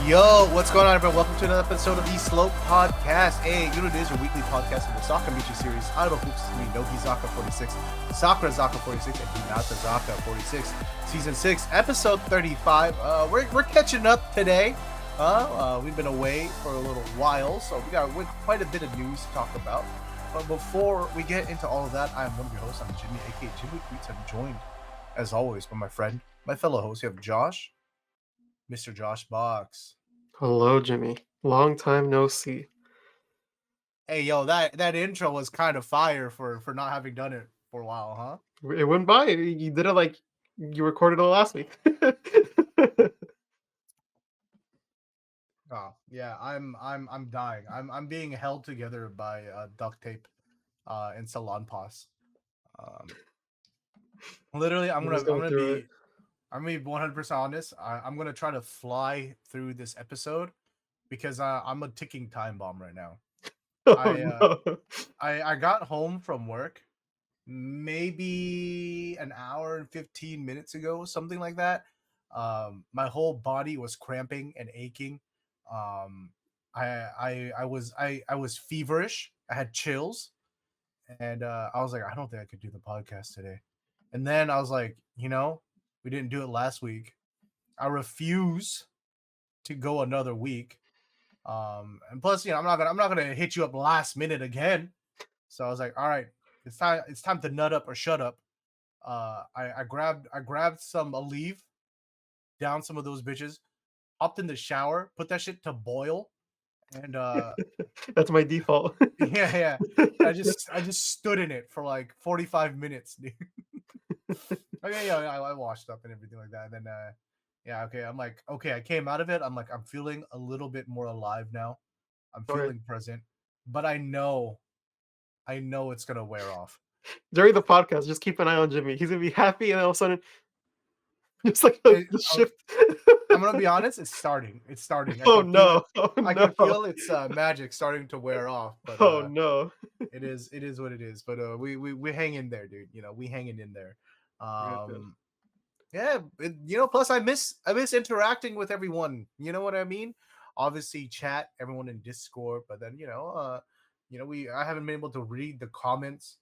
Yo, what's going on, everyone? Welcome to another episode of the Slope Podcast. Hey, you know what it is? Your weekly podcast of the Sakamichi series. Idol Hoops is me, Nogizaka46, Sakurazaka46, and Hinatazaka46. Season 6, episode 35. We're catching up today. We've been away for a little while, so we got quite a bit of news to talk about. But before we get into all of that, I'm one of your hosts. I'm Jimmy, aka Jimmy Tweets. I'm joined, as always, by my friend, my fellow host. You have Josh. Mr. Josh Box. Hello, Jimmy. Long time no see. Hey, yo, that intro was kind of fire for not having done it for a while, huh? It went by. You did it like you recorded it last week. Oh, yeah, I'm dying. I'm being held together by duct tape and salon paws. Literally, I'm gonna be 100% honest. I'm gonna try to fly through this episode because I'm a ticking time bomb right now. No. I got home from work maybe an hour and 15 minutes ago, something like that. My whole body was cramping and aching. I was feverish. I had chills, and I was like, I don't think I could do the podcast today. And then I was like, we didn't do it last week. I refuse to go another week. And plus, I'm not gonna hit you up last minute again. So I was like, all right, it's time to nut up or shut up. I grabbed some Aleve, down some of those bitches, hopped in the shower, put that shit to boil, and That's my default. yeah. I just stood in it for like 45 minutes, dude. Okay, yeah, I washed up and everything like that. And then okay, I'm like, okay, I came out of it. I'm like, I'm feeling a little bit more alive now. I'm feeling present, but I know it's gonna wear off. During the podcast, just keep an eye on Jimmy. He's gonna be happy, and all of a sudden, it's like the shift. I'm gonna be honest. It's starting. Oh no! I can feel its magic starting to wear off. But oh no! It is what it is. But we hang in there, dude. We hanging in there. Good. Yeah. Plus I miss interacting with everyone. You know what I mean? Obviously, chat, everyone in Discord. But then I haven't been able to read the comments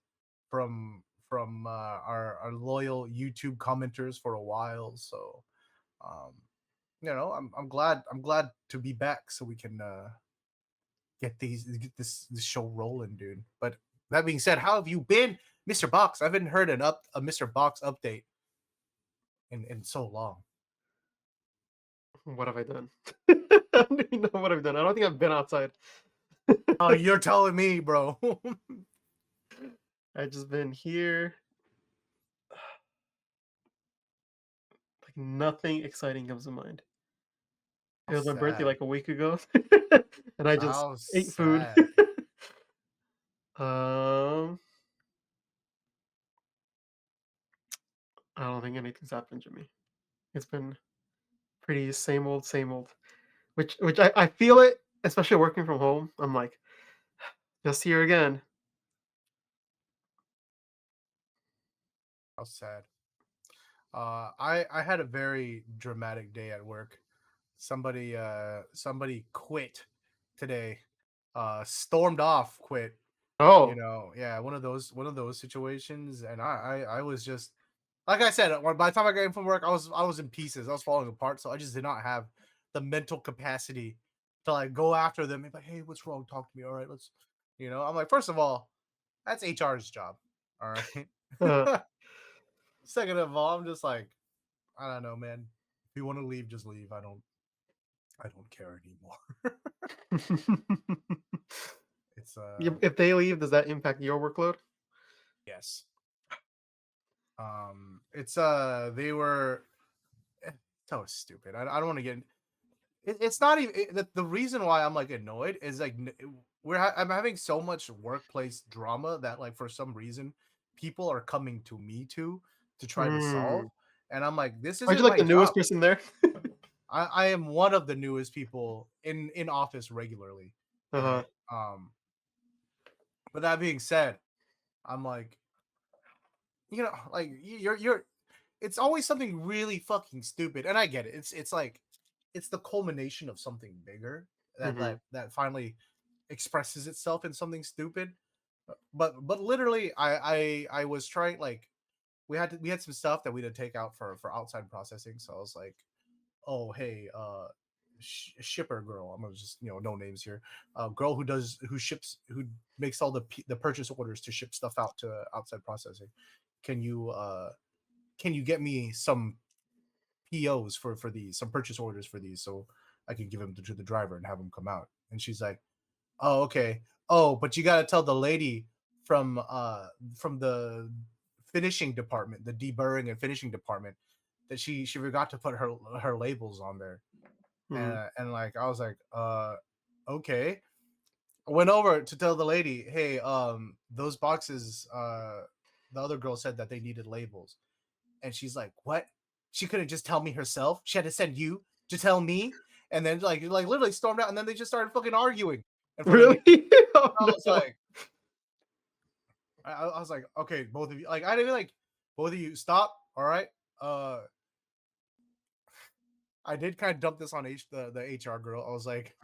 from our loyal YouTube commenters for a while. So, I'm glad to be back so we can get this show rolling, dude. But that being said, how have you been, Mr. Box? I haven't heard a Mr. Box update in so long. What have I done? I don't even know what I've done. I don't think I've been outside. Oh, you're telling me, bro. I've just been here. Like nothing exciting comes to mind. It was my birthday like a week ago, and I just ate food. I don't think anything's happened to me. It's been pretty same old, which I feel it, especially working from home. I'm like, just here again. How sad. I had a very dramatic day at work. Somebody quit today. Stormed off, quit. Oh, Yeah, one of those situations, and I was just, like I said, by the time I got in from work, I was in pieces. I was falling apart, so I just did not have the mental capacity to like go after them and be like, hey, what's wrong? Talk to me. All right, let's. I'm like, first of all, that's HR's job. All right. Second of all, I'm just like, I don't know, man. If you want to leave, just leave. I don't care anymore. It's if they leave, does that impact your workload? Yes. It's they were so stupid. I don't want to get. It's not even the reason why I'm like annoyed is like I'm having so much workplace drama that like for some reason people are coming to me to try to solve, and I'm like, this isn't Aren't you like my the newest job. person there? I am one of the newest people in office regularly. Uh-huh. Right? But that being said, I'm like, like you're it's always something really fucking stupid, and I get it. It's like it's the culmination of something bigger that Mm-hmm. finally expresses itself in something stupid. But literally, I was trying, like, we had some stuff that we had to take out for outside processing. So I was like, oh hey, shipper girl, I'm gonna just, no names here, girl who makes all the purchase orders to ship stuff out to outside processing. Can you get me some POs for these, some purchase orders for these, so I can give them to the driver and have them come out? And she's like, oh, okay. Oh, but you gotta tell the lady from the finishing department, the deburring and finishing department, that she forgot to put her labels on there. Mm-hmm. And like, I was like, okay. I went over to tell the lady, hey, those boxes, the other girl said that they needed labels. And she's like, what? She couldn't just tell me herself. She had to send you to tell me. And then like literally stormed out, and then they just started fucking arguing in front of me. Really? Oh I was no. like, I was like, okay, both of you, like, I didn't, like, both of you stop, all right. uh I did kind of dump this on the HR girl. I was like,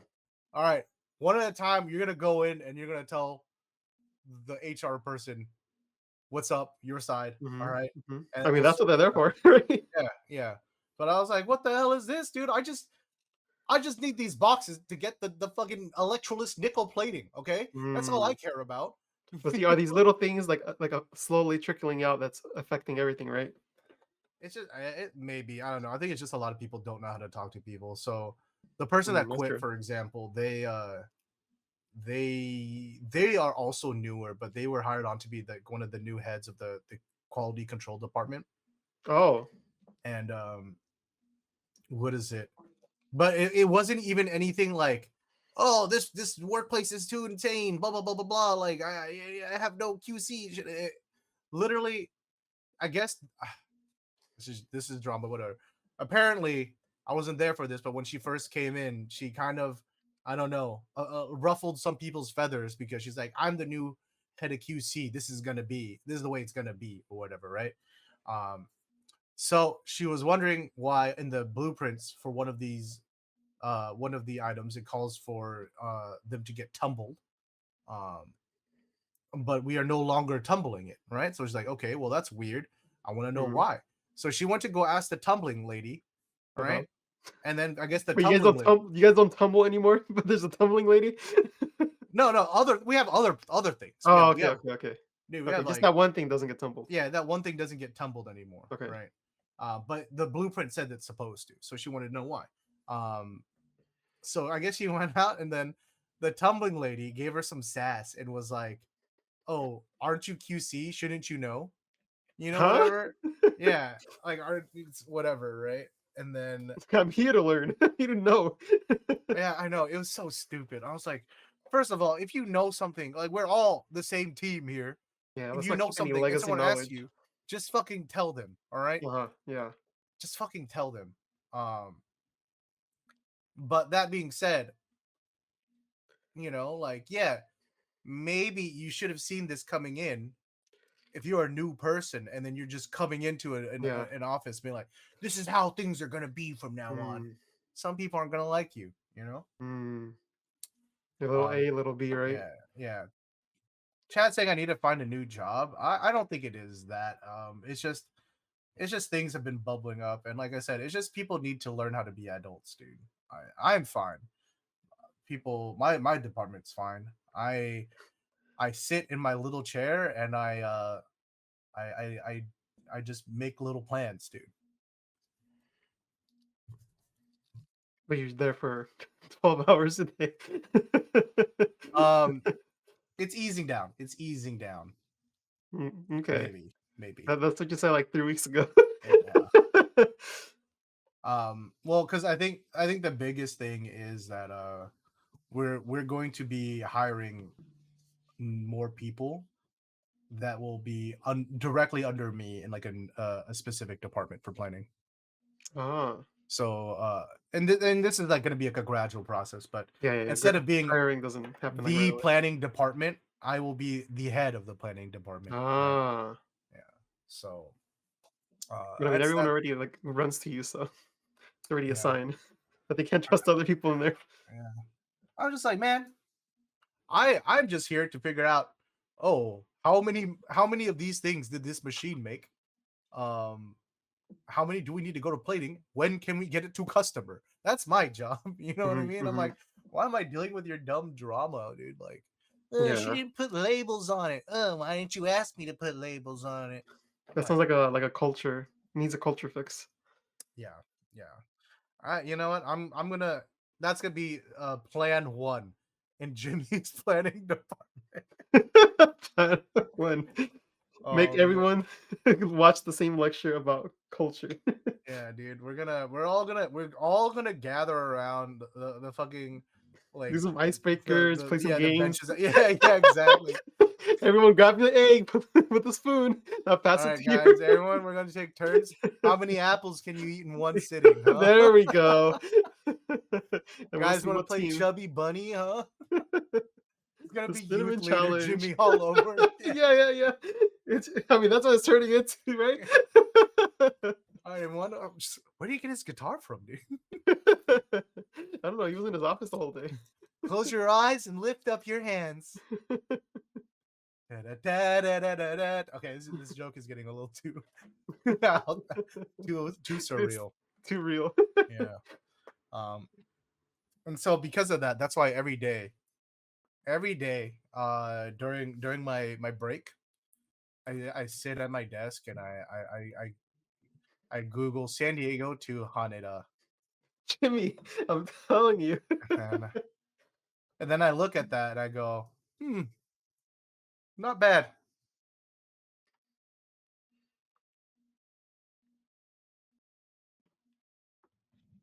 all right, one at a time, you're gonna go in and you're gonna tell the HR person what's up your side, all Mm-hmm. right. Mm-hmm. And I mean, we'll that's what sort they're this there out. for, right? Yeah, yeah. But I was like, what the hell is this, dude? I just need these boxes to get the fucking electroless nickel plating, okay? That's all I Mm. care about. But see, are these little things like slowly trickling out that's affecting everything, right? It's just, it maybe, I don't know. I think it's just a lot of people don't know how to talk to people. So the person that That's quit, true. for example, they are also newer, but they were hired on to be one of the new heads of the quality control department. Oh. And what is it? But it wasn't even anything like, oh, this workplace is too insane, blah blah blah blah blah. Like, I have no QC. Literally, I guess, this is drama, whatever. Apparently, I wasn't there for this, but when she first came in, she kind of, I don't know, ruffled some people's feathers, because she's like, I'm the new head of QC. This is the way it's gonna be, or whatever, right? Um, so she was wondering why in the blueprints for one of the items, it calls for them to get tumbled. Um, but we are no longer tumbling it, right? So she's like, okay, well, that's weird. I want to know Mhm. why. So she went to go ask the tumbling lady, Uh-huh. right? And then I guess the But you guys tumbling don't lady. you guys don't tumble anymore? But there's a tumbling lady? No, no, we have other things. Oh, We okay, have okay, okay. dude, we Okay, have just like, that one thing doesn't get tumbled. yeah, that one thing doesn't get tumbled anymore, Okay. right? But the blueprint said it's supposed to, so she wanted to know why. Um, so I guess she went out, and then the tumbling lady gave her some sass and was like, "Oh, aren't you QC? Shouldn't you know? Huh? Whatever." Yeah, like, it's whatever, right? And then, I'm here to learn. You didn't know. yeah, I know, it was so stupid. I was like, first of all, if you know something, like, we're all the same team here. Yeah, If let's you not know keep any something and legacy someone asks knowledge. you, just fucking tell them, all right? Uh-huh, yeah. Just fucking tell them. Um, but that being said, like, yeah, maybe you should have seen this coming in if you're a new person, and then you're just coming into Yeah. an office being like, this is how things are going to be from now on. Mm, Some people aren't going to like you. mm. A little um A, little B, right? yeah, yeah. Chat saying I need to find a new job. I don't think it is that. It's just things have been bubbling up, and like I said, it's just people need to learn how to be adults, dude. I'm fine. People, my department's fine. I sit in my little chair, and I I I I just make little plans, dude. But you're there for 12 hours a day. Um, it's easing down. It's easing down. Okay. Maybe. That's what you said like 3 weeks ago. Yeah. Well, because I think the biggest thing is that we're going to be hiring more people that will be directly under me in, like, a specific department for planning. Ah. So and this is, like, going to be like a gradual process, but Yeah, yeah, yeah. instead of being Hiring doesn't happen like right the away. planning department, I will be the head of the planning department, right? Ah. Yeah. So But I mean, that's everyone that. already like runs to you, so it's already Yeah. assigned. that they can't trust other people in there. Yeah. I'm just like, man, I'm just here to figure out, oh, how many of these things did this machine make? Um, how many do we need to go to plating? When can we get it to customer? That's my job. You know what I mean? I'm Hmm. like, why am I dealing with your dumb drama, dude? Like, she Yeah, didn't put labels on it. Why didn't you ask me to put labels on it? I'm that sounds like, like a culture needs a culture fix. yeah, yeah. You know what? I'm gonna. That's gonna be plan one in Jimmy's planning department. When make Oh man. everyone watch the same lecture about culture. Yeah, dude, we're all gonna gather around the fucking Do like some icebreakers, play some the games. benches. Yeah, yeah, exactly. Everyone grab the egg with the spoon. Now All pass it right, to guys, you. everyone, we're gonna take turns. How many apples can you eat in one sitting, huh? There we go. And we'll Guys, see want to what play team. Chubby Bunny, huh? It's gonna The be youth cinnamon leader challenge. Jimmy all over again. Yeah, yeah, yeah. I mean, that's what it's turning into, right? All right, where do you get his guitar from, dude? I don't know. He was in his office the whole day. Close your eyes and lift up your hands. Da-da-da-da-da-da-da. Okay, this joke is getting a little too too It's surreal. too real. Yeah. Um, and so because of that, that's why every day, during my break, I sit at my desk and I Google San Diego to Haneda, Jimmy, I'm telling you. and and then I look at that and I go, not bad.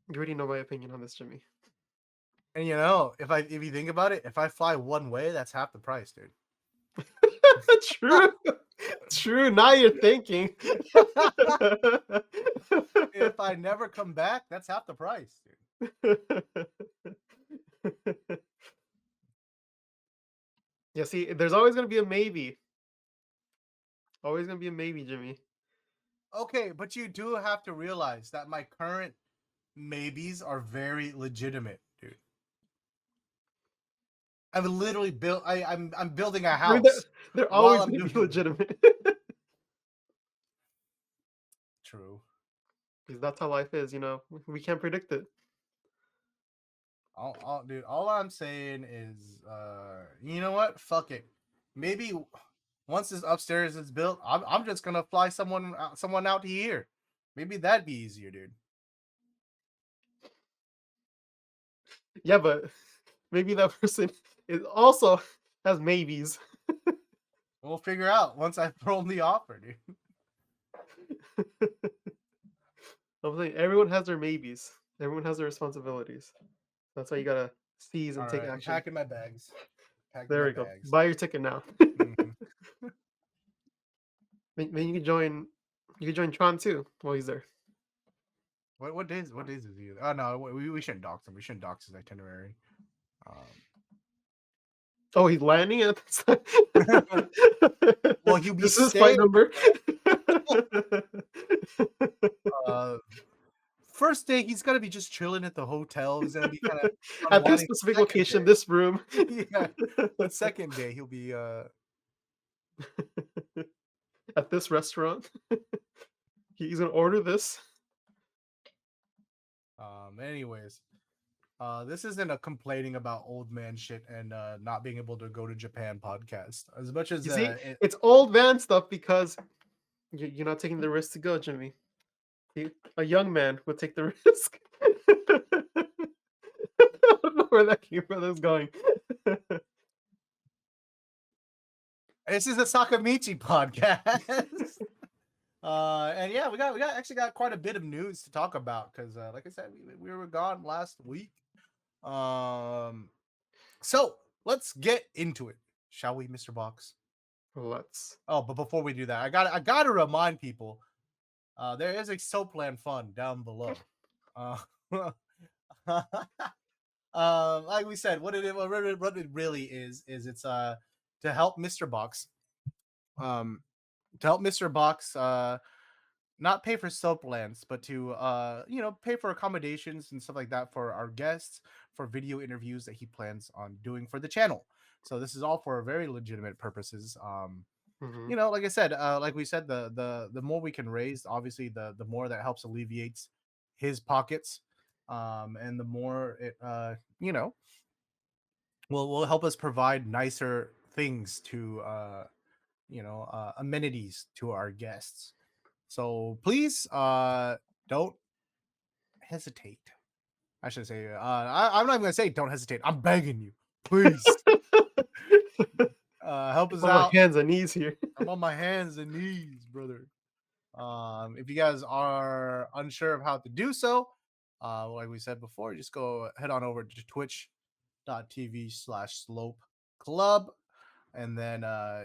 You already know my opinion on this, Jimmy. And if you think about it, if I fly one way, that's half the price, dude. True. True. Now you're thinking. If I never come back, that's half the price, dude. Yeah, see, there's always gonna be a maybe. Always gonna be a maybe, Jimmy. Okay, but you do have to realize that my current maybes are very legitimate, dude. I've literally built. I'm building a I mean, house they're while always I'm gonna be doing. legitimate. True. Because that's how life is, you know. We can't predict it. Dude. All I'm saying is, you know what? Fuck it. Maybe once this upstairs is built, I'm just gonna fly someone out here. Maybe that'd be easier, dude. Yeah, but maybe that person is also has maybes. We'll figure out once I throw them the offer, dude. I'm saying everyone has their maybes. Everyone has their responsibilities. That's why you gotta seize and All take right, I'm action. packing my bags. Packing There my we go. bags. Buy your ticket now. Mhm. Then you can join. You can join Tron too while he's there. What days is he? Oh no, we shouldn't dox him. We shouldn't dox his itinerary. Oh, he's landing at Well, he'll be this is flight staying. number. Uh, First day he's gonna be just chilling at the hotel. He's gonna be kind of At this unwinding. specific Second location, this room. day, yeah. But second day he'll be At this restaurant. He's gonna order this. Anyways, this isn't a complaining about old man shit and not being able to go to Japan podcast. As much as You see, it's old man stuff because you're not taking the risk to go, Jimmy. A young man would take the risk. I don't know where that came from. That's going. this is a Sakamichi podcast. And yeah, we actually got quite a bit of news to talk about because, like I said, we were gone last week. So let's get into it, shall we, Mr. Box? Let's. Oh, but before we do that, I gotta remind people, there is a Soapland fund down below. Uh, like we said, what it really is it's to help Mr. Box, to help Mr. Box not pay for soap lamps, but to pay for accommodations and stuff like that for our guests, for video interviews that he plans on doing for the channel. So this is all for very legitimate purposes. Mm-hmm. Like I said, like we said, the more we can raise, obviously the more that helps alleviates his pockets, and the more it will help us provide nicer things to amenities to our guests. So please don't hesitate. I should say I'm not even gonna say don't hesitate. I'm begging you, please help us On my out. hands and knees here. I'm on my hands and knees, brother. If you guys are unsure of how to do so, like we said before, just go head on over to twitch.tv/slope club. And then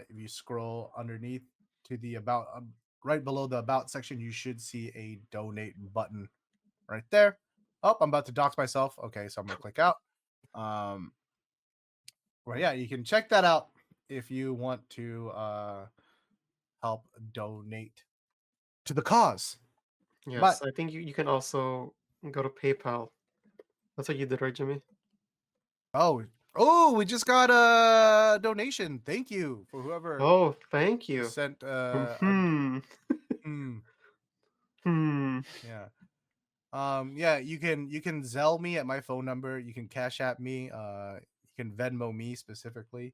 if you scroll underneath to the about, right below the about section, you should see a donate button right there. Oh, I'm about to dox myself. Okay, so I'm going to click out. Well, yeah, you can check that out if you want to help donate to the cause. Yes, But I think you can also go to PayPal. That's what you did, right, Jimmy? oh, we just got a donation. Thank you for whoever Oh, thank you. sent Hmm. hmm, Hmm. yeah. Yeah, you can Zelle me at my phone number. You can Cash App me. You can Venmo me specifically.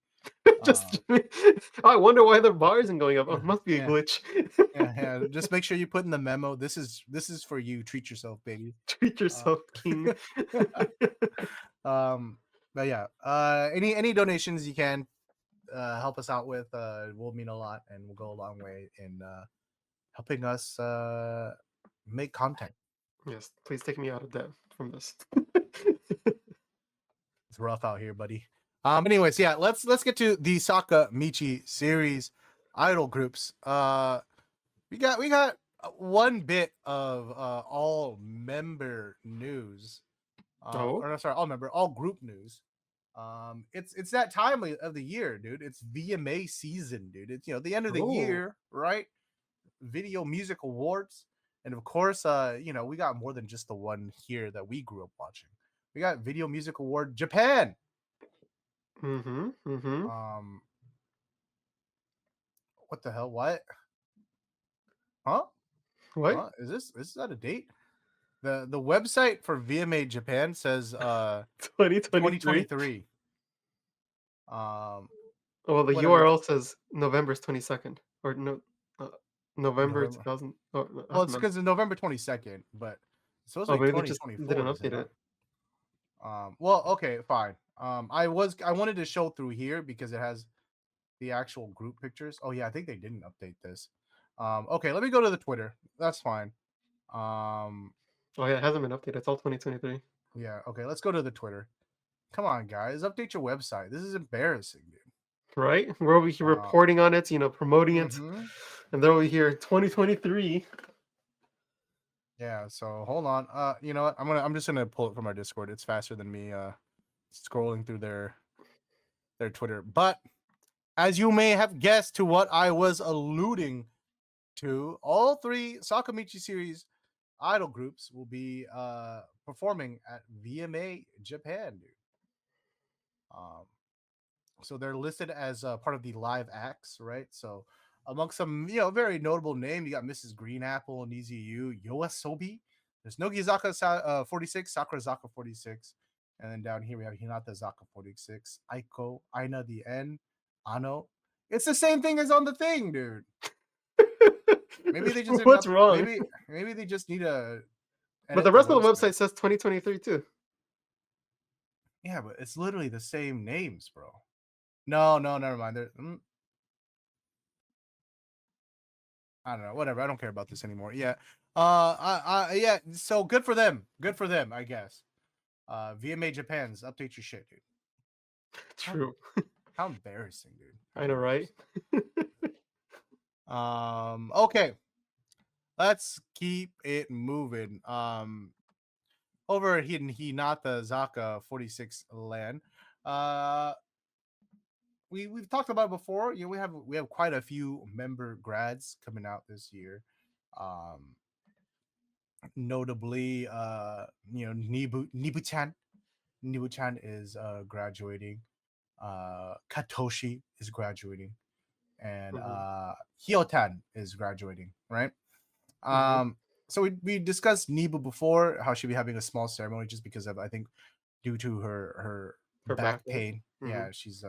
Just Um, I wonder why the bar isn't going up. Oh, it must be a yeah, glitch. yeah. Just make sure you put in the memo. This is for you. Treat yourself, baby. Treat Uh, yourself, king. um, but yeah. Any donations you can help us out with will mean a lot and will go a long way in helping us make content. Yes, please take me out of debt from this. It's rough out here, buddy. Anyways, yeah, let's get to the Sakamichi series idol groups. We got one bit of all member news. Oh, Or no, sorry, all group news. It's that time of the year, dude. It's VMA season, dude. It's the end of the oh, year, right? Video Music Awards, and of course, we got more than just the one here that we grew up watching. We got Video Music Award Japan. mm-hmm. Um, what the hell? What? Huh? What? Huh? Is that a date? The website for VMA Japan says 2023. 2023. Um, Well, the whatever. URL says November's 22nd or no, uh, November November. 2000. Oh, no, I Well, don't it's know. because it's November 22nd, but it's supposed to Oh, be maybe they just didn't 2024, is it update not? it. Well, okay, fine. I wanted to show through here because it has the actual group pictures. Oh yeah, I think they didn't update this. Okay, let me go to the Twitter. That's fine. Um, Oh yeah, it hasn't been updated. It's all 2023. yeah, okay, let's go to the Twitter. Come on, guys, update your website. This is embarrassing, dude. Right? We're over here Uh, reporting on it, promoting it, mhm. and they're over here 2023. Yeah, so hold on. You know what? I'm just gonna pull it from our Discord. It's faster than me scrolling through their Twitter. But as you may have guessed to what I was alluding to, all three Sakamichi series idol groups will be performing at VMA Japan, dude. Um, so they're listed as part of the live acts, right? So among some very notable name, you got Mrs. Green Apple, Niziu, Yoasobi. There's Nogizaka 46, Sakurazaka 46, and then down here we have Hinatazaka 46, Aiko, Aina the N, Ano. It's the same thing as on the thing, dude. Maybe they just didn't What's up. wrong? Maybe they just need to But the edit the rest of the website. website says 2023 too. Yeah, but it's literally the same names, bro. No, never mind. I don't know. Whatever. I don't care about this anymore. Yeah. Yeah. So good for them. Good for them, I guess. VMA Japan's update your shit, dude. How, True. how embarrassing, dude. How I know, right? embarrassing. Okay. Let's keep it moving. Over in Hinata Zaka 46 land. Uh, we've talked about it before. We have quite a few member grads coming out this year. Um, Notably, Nibu-chan is graduating. Katoshi is graduating, and Mm-hmm. Hyotan is graduating. Right. Mm-hmm. So we discussed Nibu before, how she'll be having a small ceremony just because of, I think, due to her Her back background. pain. Mm-hmm. Yeah, she's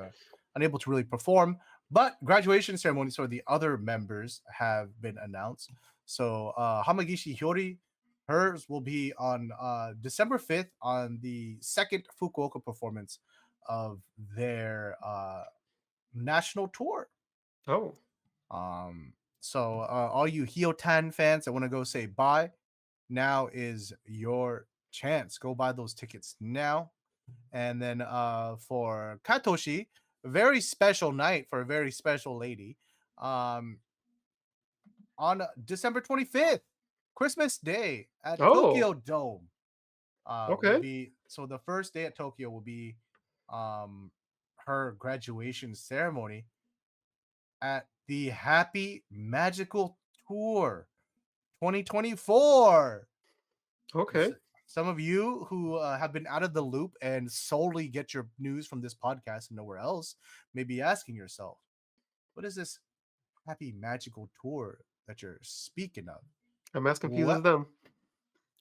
unable to really perform. But graduation ceremonies for the other members have been announced. So Hamagishi Hyori, hers will be on December 5th on the second Fukuoka performance of their national tour. Oh, So all you Hyotan fans that want to go say bye, now is your chance. Go buy those tickets now. And then for Katoshi, a very special night for a very special lady. Um, on December 25th, Christmas Day at oh, Tokyo Dome. Will okay, be so the first day at Tokyo will be um her graduation ceremony at the Happy Magical Tour 2024. okay. Some of you who have been out of the loop and solely get your news from this podcast and nowhere else may be asking yourself, what is this Happy Magical Tour that you're speaking of? I'm as confused as What? them.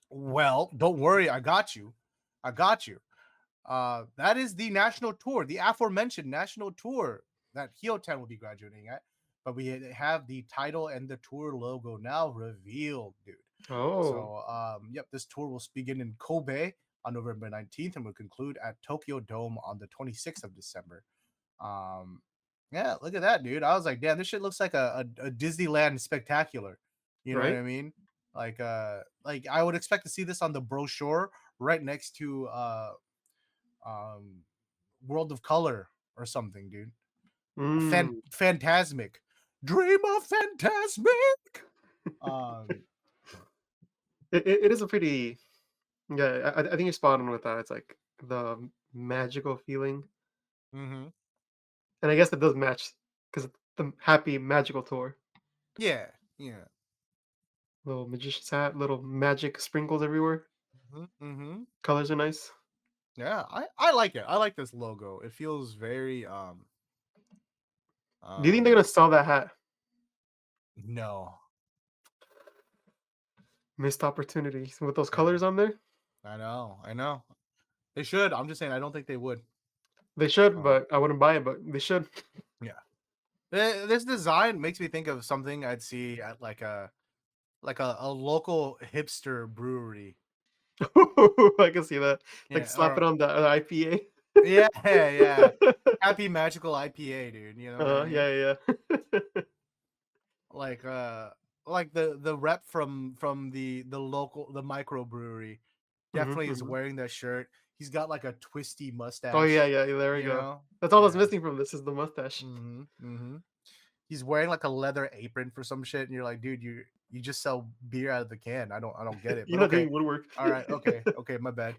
Well, don't worry, I got you. I got you. That is the national tour, the aforementioned national tour that Hyotan will be graduating at. But we have the title and the tour logo now revealed, dude. Oh, So, yep, this tour will begin in Kobe on November 19th and will conclude at Tokyo Dome on the 26th of December. Um, yeah, look at that, dude. I was like, damn, this shit looks like a Disneyland spectacular. You know what right. I mean? Like I would expect to see this on the brochure right next to um World of Color or something, dude. Mm. Phantasmic. Dream of Phantasmic. Um It is a pretty. Yeah, I think you're spot on with that. It's like the magical feeling, mhm. and I guess it does match because the happy magical tour. Yeah, yeah. Little magician's hat, little magic sprinkles everywhere. Mhm. Colors are nice. Yeah, I like it. I like this logo. It feels very Do you think they're um gonna sell that hat? no. Missed opportunity with those Yeah. colors on there. I know. I know. They should. I'm just saying I don't think they would. They should, Um but I wouldn't buy it. But they should. yeah. This design makes me think of something I'd see at like a local hipster brewery. I can see that. Like Yeah, slap it or on the IPA. yeah, yeah. Happy Magical IPA, dude. You know what I mean? Yeah, yeah. Yeah. Like like the rep from the local the microbrewery Mhm, definitely is mhm. wearing that shirt. He's got like a twisty Oh yeah, mustache, yeah. There we you go. know? That's all that's Yeah. missing from this is the mustache. Mm-hmm. He's wearing like a leather apron for some shit, and you're like, dude, you just sell beer out of the can. I don't get it. You're But not okay. doing woodwork. All right, okay, my bad.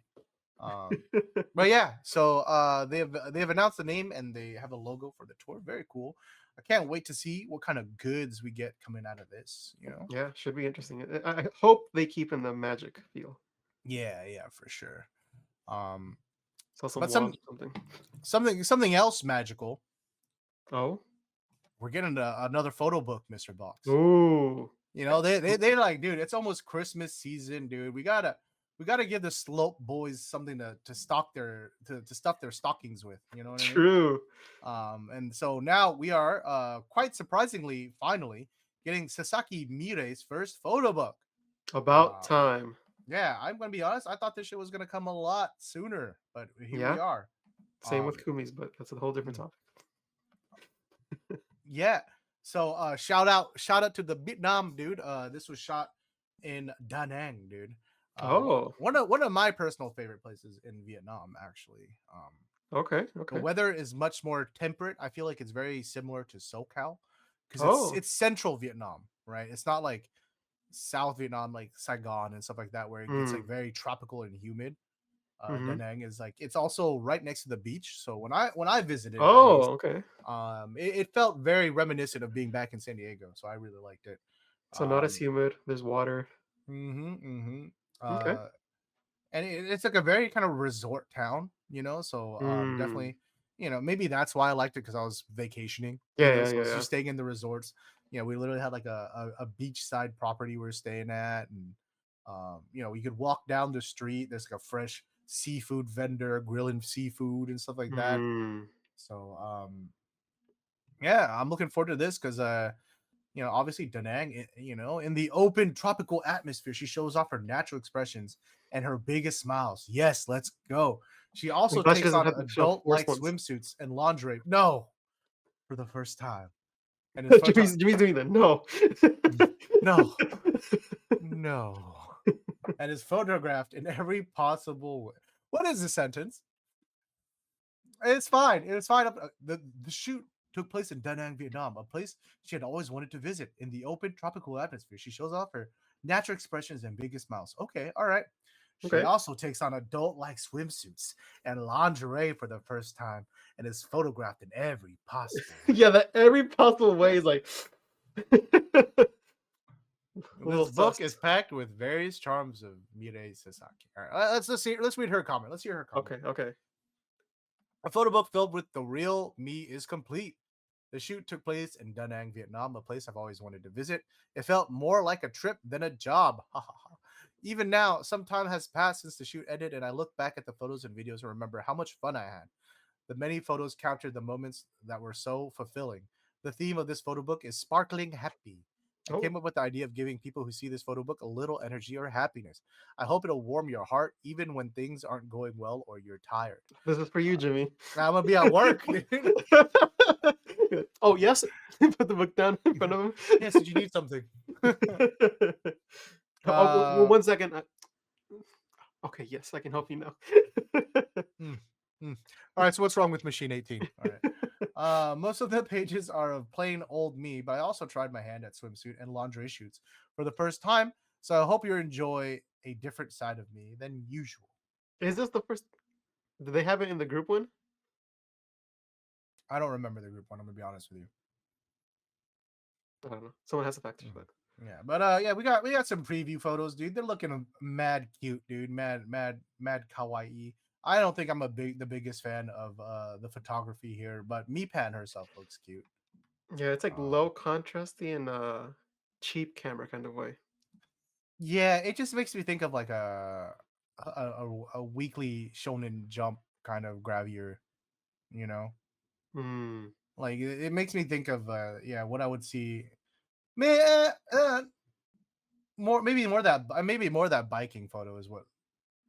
But yeah, so they have announced the name and they have a logo for the tour. Very cool. I can't wait to see what kind of goods we get coming out of this, you know? Yeah, should be interesting. I hope they keep in the magic feel. Yeah, yeah, for sure. Um, Saw some but wands or something. something else magical. Oh. We're getting another photo book, Mr. Box. Ooh. You know, they're like, dude, it's almost Christmas season, dude. We gotta give the Slope boys something to stock their to stuff their stockings with. You know what I mean? True. And so now we are quite surprisingly finally getting Sasaki Mirei's first photo book. About Um, time. yeah, I'm gonna be honest. I thought this shit was gonna come a lot sooner, but here we Yeah. are. Same with Um, Kumi's, but that's a whole different mm, topic. yeah. So shout out to the Vietnam dude. This was shot in Da Nang, dude. Oh. One of my personal favorite places in Vietnam, actually. Okay. The Okay. weather is much more temperate. I feel like it's very similar to SoCal because it's Oh. it's central Vietnam, right? It's not like South Vietnam, like Saigon and stuff like that, where it gets like Mm. very tropical and humid. Da Mm-hmm. Nang is like it's also right next to the beach. So when I visited, at Oh. least, Okay. it felt very reminiscent of being back in San Diego. So I really liked it. So not as Um, humid. There's water. mm-hmm, mm-hmm. Okay. And it's like a very kind of resort town, so Mm. definitely, maybe that's why I liked it, because I was vacationing, Yeah, yeah, so I yeah, was yeah. just staying in the resorts. We literally had like a beachside property we were staying at, and you could walk down the street. There's like a fresh seafood vendor grilling seafood and stuff like that. Mm. So yeah, I'm looking forward to this, because obviously Danang, in the open tropical atmosphere, she shows off her natural expressions and her biggest smiles. Yes, let's go. She I'm also glad she takes doesn't on have to show adult-like forced ones. swimsuits and lingerie. No, for the first time, and it's Jimmy's doing that. No. no, no, and is photographed in every possible way. What is the sentence? It's fine. It's fine. The shoot took place in Da Nang, Vietnam, a place she had always wanted to visit. In the open tropical atmosphere, she shows off her natural expressions and biggest smiles. Okay, all right. She Okay. also takes on adult-like swimsuits and lingerie for the first time, and is photographed in every possible way. Yeah, that every possible way is like a little This book sus. is packed with various charms of Mirei Sasaki. All right, let's read her comment. Let's hear her comment. Okay, okay. A photo book filled with the real me is complete. The shoot took place in Da Nang, Vietnam, a place I've always wanted to visit. It felt more like a trip than a job. Even now, some time has passed since the shoot ended, and I look back at the photos and videos and remember how much fun I had. The many photos captured the moments that were so fulfilling. The theme of this photo book is sparkling happy. I Oh, came up with the idea of giving people who see this photo book a little energy or happiness. I hope it'll warm your heart even when things aren't going well or you're tired. this is for you, Jimmy. I'm gonna be at work, dude. Oh, yes. Put the book down in front of him. Yes, did you need something? Oh, well, uh, 1 second. Okay, yes, I can help you now. mm, mm. All right, so what's wrong with Machine 18? All right. Most of the pages are of plain old me, but I also tried my hand at swimsuit and lingerie shoots for the first time. So I hope you enjoy a different side of me than usual. Is this the first? Did they have it in the group one? I don't remember the group one. I'm gonna be honest with you. I don't know. Someone has to fact check Mhm. that. Yeah, but yeah, we got some preview photos, dude. They're looking mad cute, dude. Mad kawaii. I don't think I'm the biggest fan of the photography here, but Mipan herself looks cute. Yeah, it's like Um, low contrasty and cheap camera kind of way. yeah, it just makes me think of like a weekly Shonen Jump kind of gravure, you know. Hmm. Like it makes me think of yeah, what I would see. Man, more maybe more that biking photo is what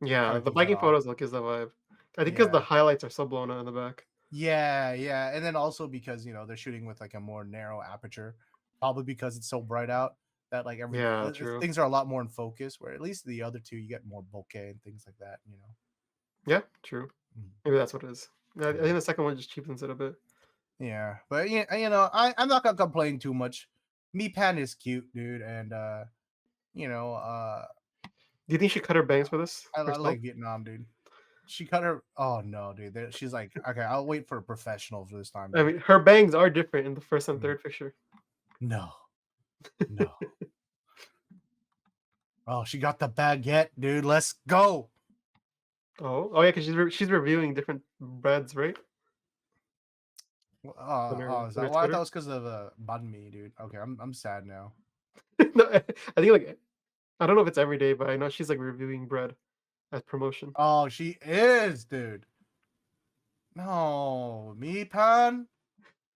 kind Yeah, of the gives that biking off. photos like is the vibe. I think because the Yeah. highlights are so blown out in the back. Yeah, yeah, and then also because they're shooting with like a more narrow aperture, probably because it's so bright out that like Yeah, true. things are a lot more in focus. Where at least the other two, you get more bokeh and things like that. Yeah, true. Mm, Maybe that's what it is. I yeah, think the second one just cheapens it a bit. yeah, but yeah, I'm not gonna complain too much. Me Pan is cute, dude, and you know, Do you think she cut her bangs for this I herself? like Vietnam, dude. She cut her. Oh no, dude. She's like, okay, I'll wait for a professional for this time, I dude. mean, her bangs are different in the first and Mm, third picture. no, no. Oh, she got the baguette, dude. Let's go. Oh yeah, because she's reviewing different breads, right? Oh, is On that her why? I thought it Twitter. was because of banh mi, dude. Okay, I'm sad now. No, I think like I don't know if it's every day, but I know she's like reviewing bread as promotion. Oh, she is, dude. No, me pan.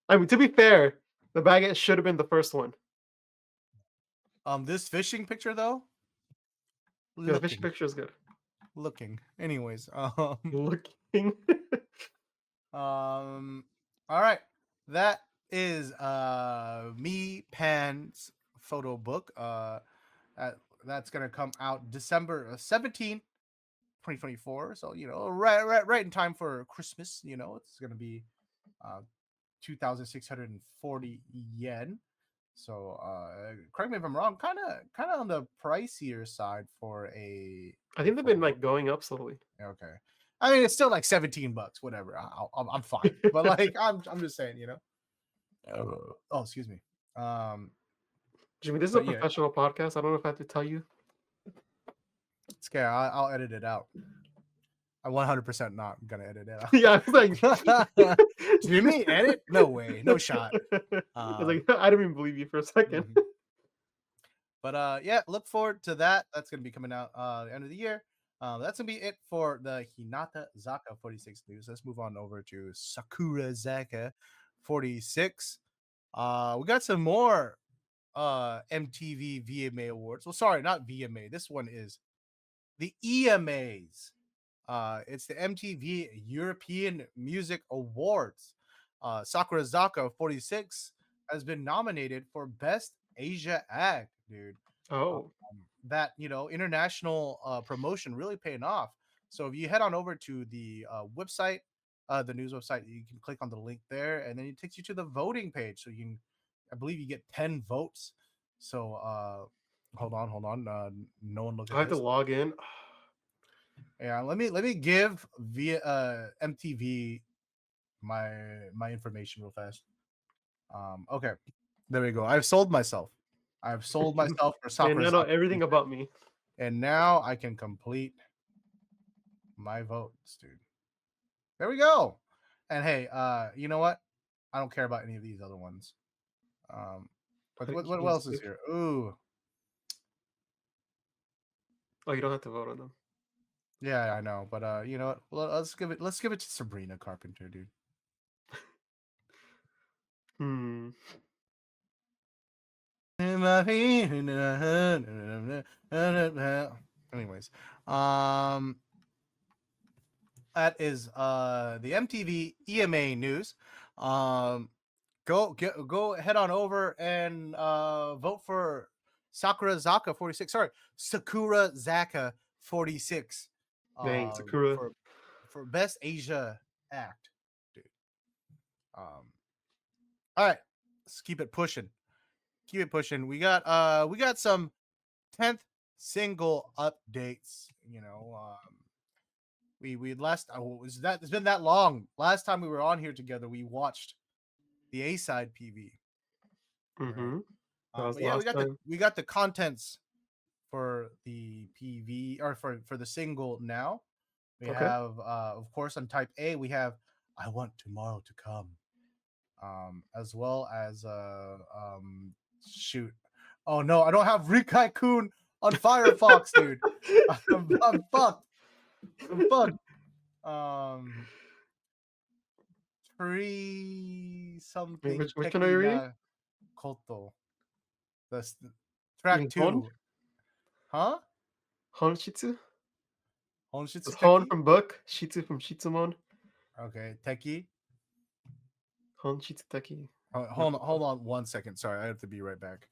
I mean, to be fair, the baguette should have been the first one. This fishing picture though, Yeah, the fishing looking, picture is good. looking. Anyways, Looking. all right. That is me pan's photo book. That's gonna come out December 17th, 2024. So right in time for Christmas. It's gonna be uh 2,640 yen. So correct me if I'm wrong. Kind of on the pricier side for I a think they've photo been book. like going up slowly. Okay. I mean, it's still like $17. Whatever. I'm fine. But like, I'm just saying. Oh, excuse me. Um, Jimmy, this is a But yeah, professional podcast. I don't know if I have to tell you. it's okay. I'll edit it out. I'm 100% not gonna edit it Yeah, I was like, out. Jimmy, edit? No way, no shot. I was like, I didn't even believe you for a second. Mhm. But yeah, look forward to that. That's gonna be coming out the end of the year. That's gonna be it for the Hinatazaka46 news. Let's move on over to Sakurazaka46. We got some more MTV VMA awards. Well, sorry, not VMA. This one is the EMAs. It's the MTV European Music Awards. Sakurazaka46 has been nominated for Best Asia Act, dude. Oh, That, international promotion really paying off. So if you head on over to the website, the news website, you can click on the link there, and then it takes you to the voting page. So you can, I believe, you get 10 votes. So hold on. No one look I at have to this. log in. Yeah, let me give via MTV my information real fast. Okay, there we go. I've sold myself. I've sold myself for Man, I Sakura's, know everything about me. and now I can complete my votes, dude. There we go. And hey, you know what? I don't care about any of these other ones. Um, but what else is here? Ooh, Oh, you don't have to vote on them. yeah, I know. But you know what? Well, let's give it to Sabrina Carpenter, dude. Hmm. Anyways, that is the MTV EMA news. Go head on over and vote for Sakurazaka46. Sorry, Sakurazaka46. Dang, Sakura. For best Asia act, dude. All right, let's keep it pushing. Keep it pushing. We got some 10th single updates. We last was that it's been that long. Last time we were on here together, we watched the A side PV. Right. Mm-hmm. That was But the yeah, last time. we got the contents for the PV, or for the single now. We Okay. have of course on type A we have I Want Tomorrow to Come. As well as shoot. Oh no, I don't have Rikai Kun on Firefox, dude. I'm fucked. I'm fucked. Um, Tree Wait, something which one are you Teki reading? na Koto. That's You track mean Hon? 2. Huh? Honshitsu? It's Honshitsu Hon Teki? from book, Shitsu from Shitsumon. Okay, Teki. Honshitsu Teki. Hold on 1 second. Sorry, I have to be right back.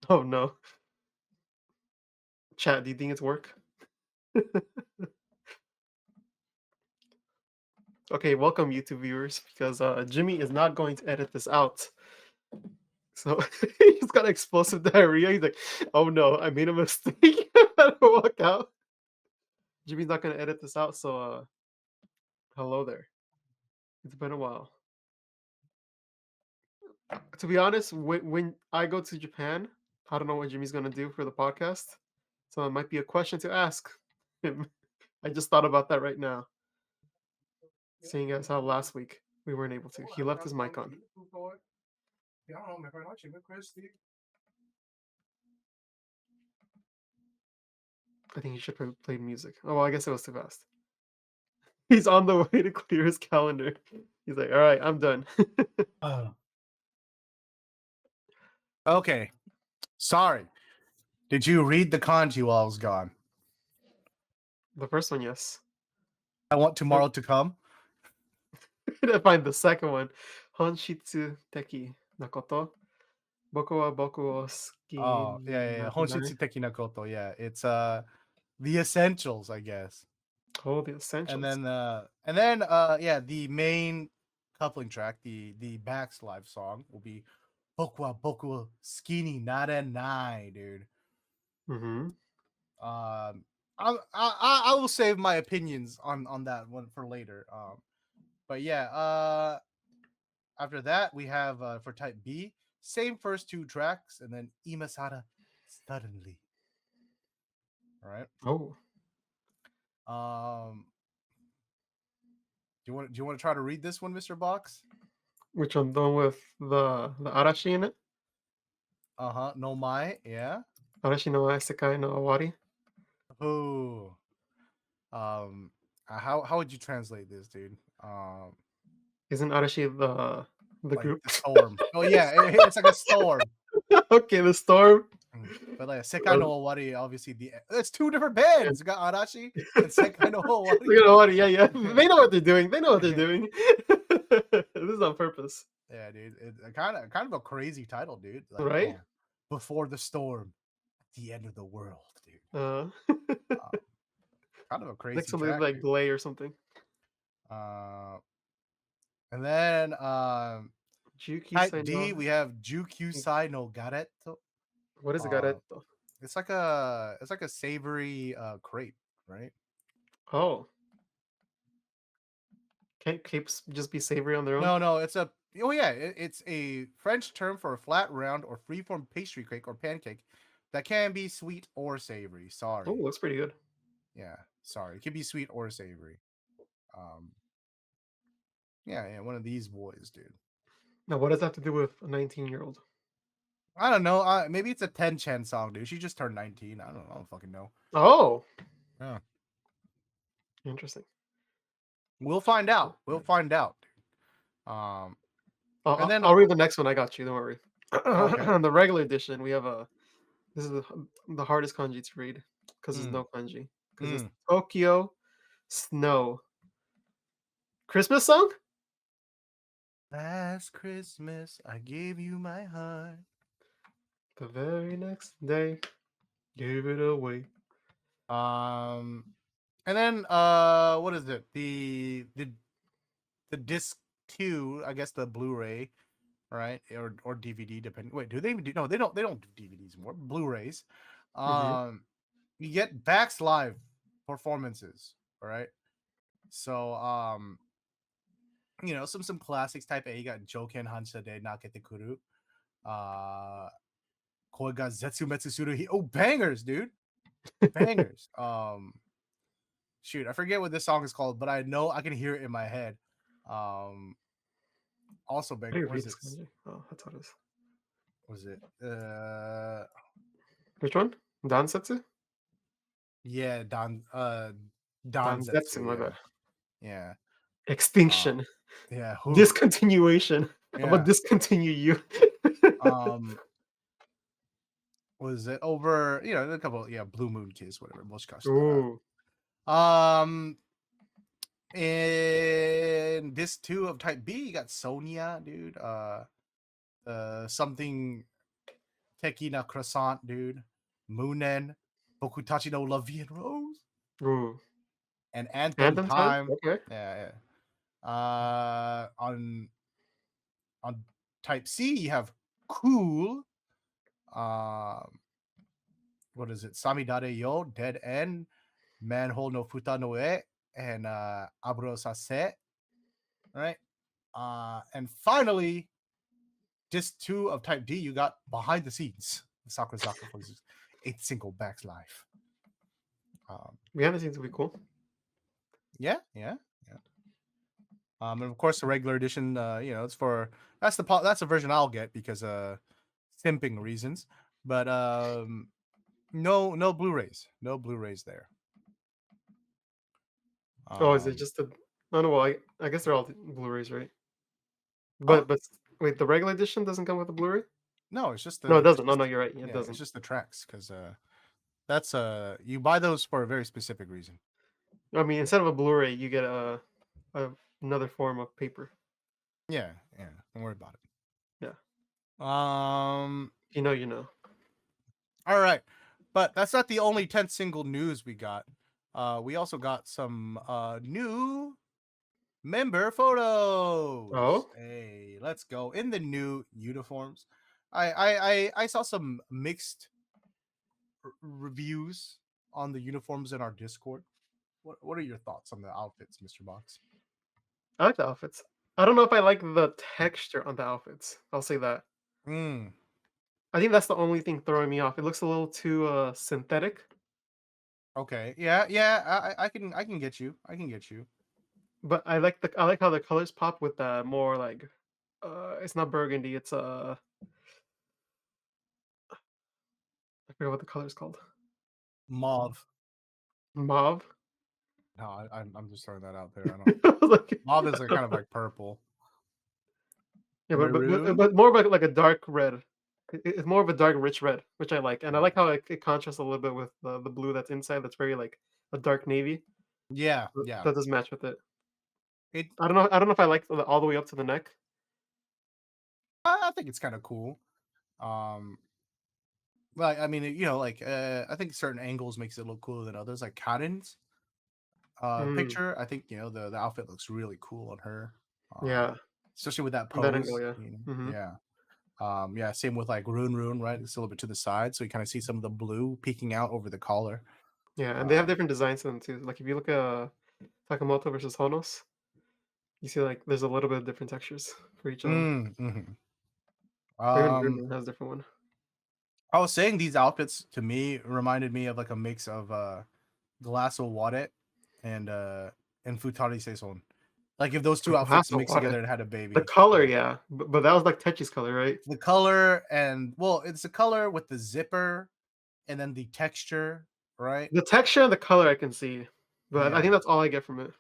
Oh no. Chat, do you think it's work? Okay, welcome YouTube viewers, because Jimmy is not going to edit this out. So he's got explosive diarrhea. He's like, oh no, I made a mistake. I had to walk out. Jimmy's not gonna edit this out, so hello there. It's been a while. To be honest, when I go to Japan, I don't know what Jimmy's gonna do for the podcast. So it might be a question to ask him. I just thought about that right now. Seeing as how last week we weren't able to. He left his mic on. I think he should play music. Oh, well, I guess it was too fast. He's on the way to clear his calendar. He's like, all right, I'm done. Okay. Sorry. Did you read the kanji while I was gone? The first one, yes. I Want Tomorrow to Come. I find the second one. Honshitsu Teki Nakoto. Boku wa boku wo suki Oh, ni yeah. narenai. Honshitsu Teki Nakoto. Yeah, it's the essentials, I guess. Oh, the essentials. Yeah, the main coupling track, the Max live song will be Boku wa boku wo suki ni narenai, dude. Mm-hmm. I will save my opinions on that one for later. But yeah, After that, we have for type B, same first two tracks, and then Imasada suddenly. All right. Oh, Do you want to try to read this one, Mr. Box? which one? The one with the Arashi in it? No Mai, yeah. Arashi no Isekai no Awari. Oh. How would you translate this, dude? Isn't Arashi the Like group? the storm. Oh yeah, it's like a storm. Okay, the storm. But like Sekai no Owari, obviously it's two different bands. You got Arashi and Sekai no Owari. Look at Awari, yeah. They know what they're doing. They know what they're doing. This is on purpose. Yeah, dude. It's kind of a crazy title, dude. Like, Right? Before the storm, at the end of the world, dude. Kind of a crazy like something track, like dude. Glay or something. And then type D, no. we have Jukyusai no Garetto. What is a garetto? It's like a savory crepe, right? Oh. Can't capes just be savory on their own? No, it's it's a French term for a flat, round, or freeform pastry cake or pancake that can be sweet or savory. Sorry. Oh, looks pretty good. Yeah, sorry. It can be sweet or savory. Yeah, one of these boys, dude. Now, what does that have to do with a 19-year-old? I don't know. Maybe it's a 10 Chen song, dude. She just turned 19. I don't fucking know. Oh. Yeah. Interesting. We'll find out. And then I'll read the next one. I got you. Don't worry. Okay. On the regular edition, we have this is the hardest kanji to read because there's no kanji. Because it's Tokyo Snow. Christmas song? Last Christmas, I gave you my heart. The very next day, gave it away. And then what is it? The disc 2, I guess the Blu-ray, right? Or DVD depending. Wait, do they even do? No, they don't do DVDs anymore. Blu-rays. You get Back's live performances, all right? So some classics type A. You got Joken Hansa de Nakete Kuru. Koi ga Zetsu Metsu Suru. Oh, bangers, dude. Bangers. Shoot, I forget what this song is called, but I know I can hear it in my head. Also How do banger. you What read is this it? kanji? Oh, that's what it is. Was it? Which one? Dansetsu? Yeah, Danzetsu. Danzetsu, my bad. Yeah. Extinction. Yeah. Discontinuation. Yeah. I'm gonna discontinue you. Was it over? A couple. Yeah, Blue Moon Kiss, whatever. Ooh. In this 2 of type B, you got Sonia, dude. Something Teki na Croissant, dude. Moonen, Boku Tachi no La Vie en Rose. Ooh. And Anthem Time. Okay. Yeah. On type C, you have Cool. What is it? Samidare Yo, Dead End, Manhole no Futa no E, and Aburo Sase. Right? And finally, disc 2 of type D, you got Behind the Scenes, Sakurazaka46 8th single Back's Life. Behind the scenes would be cool. Yeah. And of course the regular edition, it's for that's the version I'll get because simping reasons. But no Blu-rays. No Blu-rays there. Is it just the? No, well, I guess they're all Blu-rays, right? But wait, the regular edition doesn't come with a Blu-ray? No, it's just the. No, it doesn't. No, you're right. It doesn't. It's just the tracks because that's you buy those for a very specific reason. I mean, instead of a Blu-ray, you get another form of paper. Yeah. Don't worry about it. Yeah. You know. All right, but that's not the only 10th single news we got. We also got some new member photos. Oh, hey, let's go in the new uniforms. I saw some mixed reviews on the uniforms in our Discord. What are your thoughts on the outfits, Mr. Box? I like the outfits. I don't know if I like the texture on the outfits. I'll say that. Mm, I think that's the only thing throwing me off. It looks a little too synthetic, okay. Yeah, yeah. I can get you. I can get you. but I like how the colors pop with the more like it's not burgundy, it's I forget what the color is called. Mauve. Mauve. No, I'm just throwing that out there. I don't. I was like, Mauve is like kind of like purple. yeah, Maroon. but more like a dark red. It's more of a dark, rich red, which I like, and I Yeah. like how it contrasts a little bit with the blue that's inside. That's very like a dark navy. Yeah. Yeah. That does match with it. It. I don't know if I like all the way up to the neck. I think it's kind of cool. Um. Like I mean, like I think certain angles makes it look cooler than others. Like Karen's Mm, picture, I think the outfit looks really cool on her. yeah, Especially with that from that angle, pose. yeah. Hmm. Yeah. Yeah, same with like Rune, right? It's a little bit to the side, so you kind of see some of the blue peeking out over the collar. Yeah, and they have Um, different designs to them too. Like if you look at Sakamoto versus Honos, you see like there's a little bit of different textures for each of them. mhm. Even Um, Rune has a different one. I was saying these outfits to me reminded me of like a mix of Glass Wade and Futari Saison. Like if those two outfits mixed Hasselwater. together and had a The baby, color, right? yeah, but that was like Techi's color, right? The color and well, it's the color with the zipper and then the texture, right? The texture and the color I can see, but I think Yeah. that's all I get from it.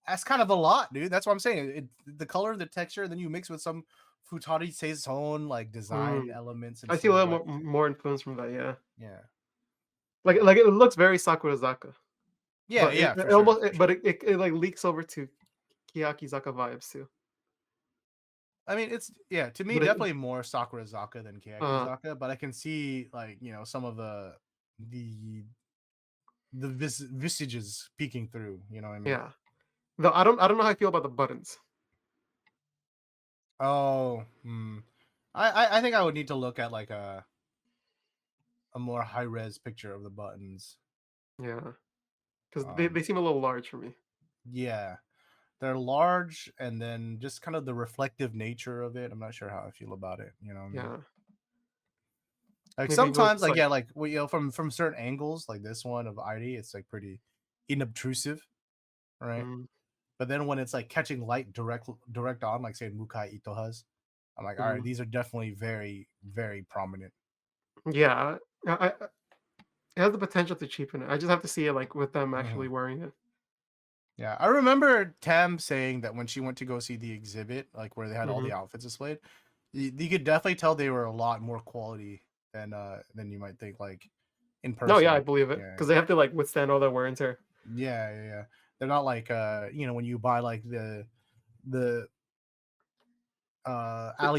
That's kind of a lot, dude. That's what I'm saying. The color, the texture, then you mix with some Futari Saison like design Mm. elements and I see a little silhouette. more influence from that, yeah. Yeah. Like it looks very Sakurazaka, Yeah, but yeah, for it sure. almost For but sure. it like leaks over to Kiyakizaka vibes too. I mean, it's yeah, to me But it definitely more Sakurazaka than uh Keyakizaka, but I can see like, some of the visages peeking through, you know what I mean? yeah. Though I don't know how I feel about the buttons. Oh, I think I would need to look at like a more high res picture of the buttons. Yeah, because Um, they seem a little large for me. yeah. They're large and then just kind of the reflective nature of it. I'm not sure how I feel about it. You know what I mean? Yeah, Like maybe if it was sometimes, just like like yeah, like from certain angles, like this one of ID, it's like pretty inobtrusive, right? mm, But then when it's like catching light direct on, like say Mukai Itoha's, I'm like, all right, mm, these are definitely very, very prominent. yeah, it has the potential to cheapen it. I just have to see it like with them actually Mhm. wearing it. Yeah, I remember Tam saying that when she went to go see the exhibit, like where they had all Hmm. the outfits displayed, you could definitely tell they were a lot more quality than you might think, like in No, yeah, I person. believe it Yeah, because they have to like withstand all that wear and tear yeah, yeah, yeah. They're not like when you buy like the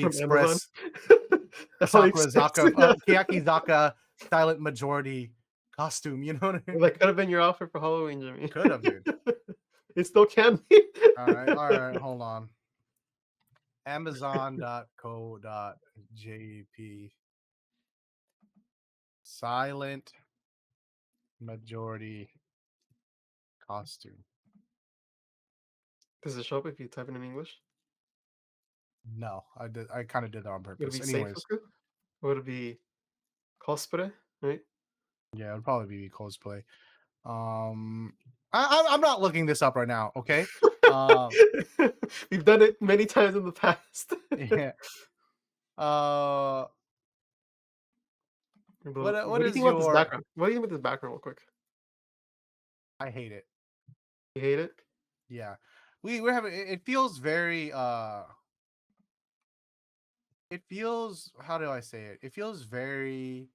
from Amazon. AliExpress AliExpress, Sakurazaka yeah. Keyakizaka silent majority costume. You know what I Well, that mean? could have been your outfit for Halloween, Jimmy. Could have, dude. It still can be. All right, hold on. Amazon.co.jp silent majority costume. Does it show up if you type it in English? No, I kind of did that on Would it purpose. be Anyways, Seifuku? Would it be cosplay? Right? yeah, it'd probably be cosplay. Um, I'm not looking this up right now. Okay. Um, We've done it many times in the past. yeah. Uh, What what do you is think about this your? background? What do you think about this background real quick? I hate it. You hate it? Yeah, we're having. It feels very. It feels. How do I say it? It feels very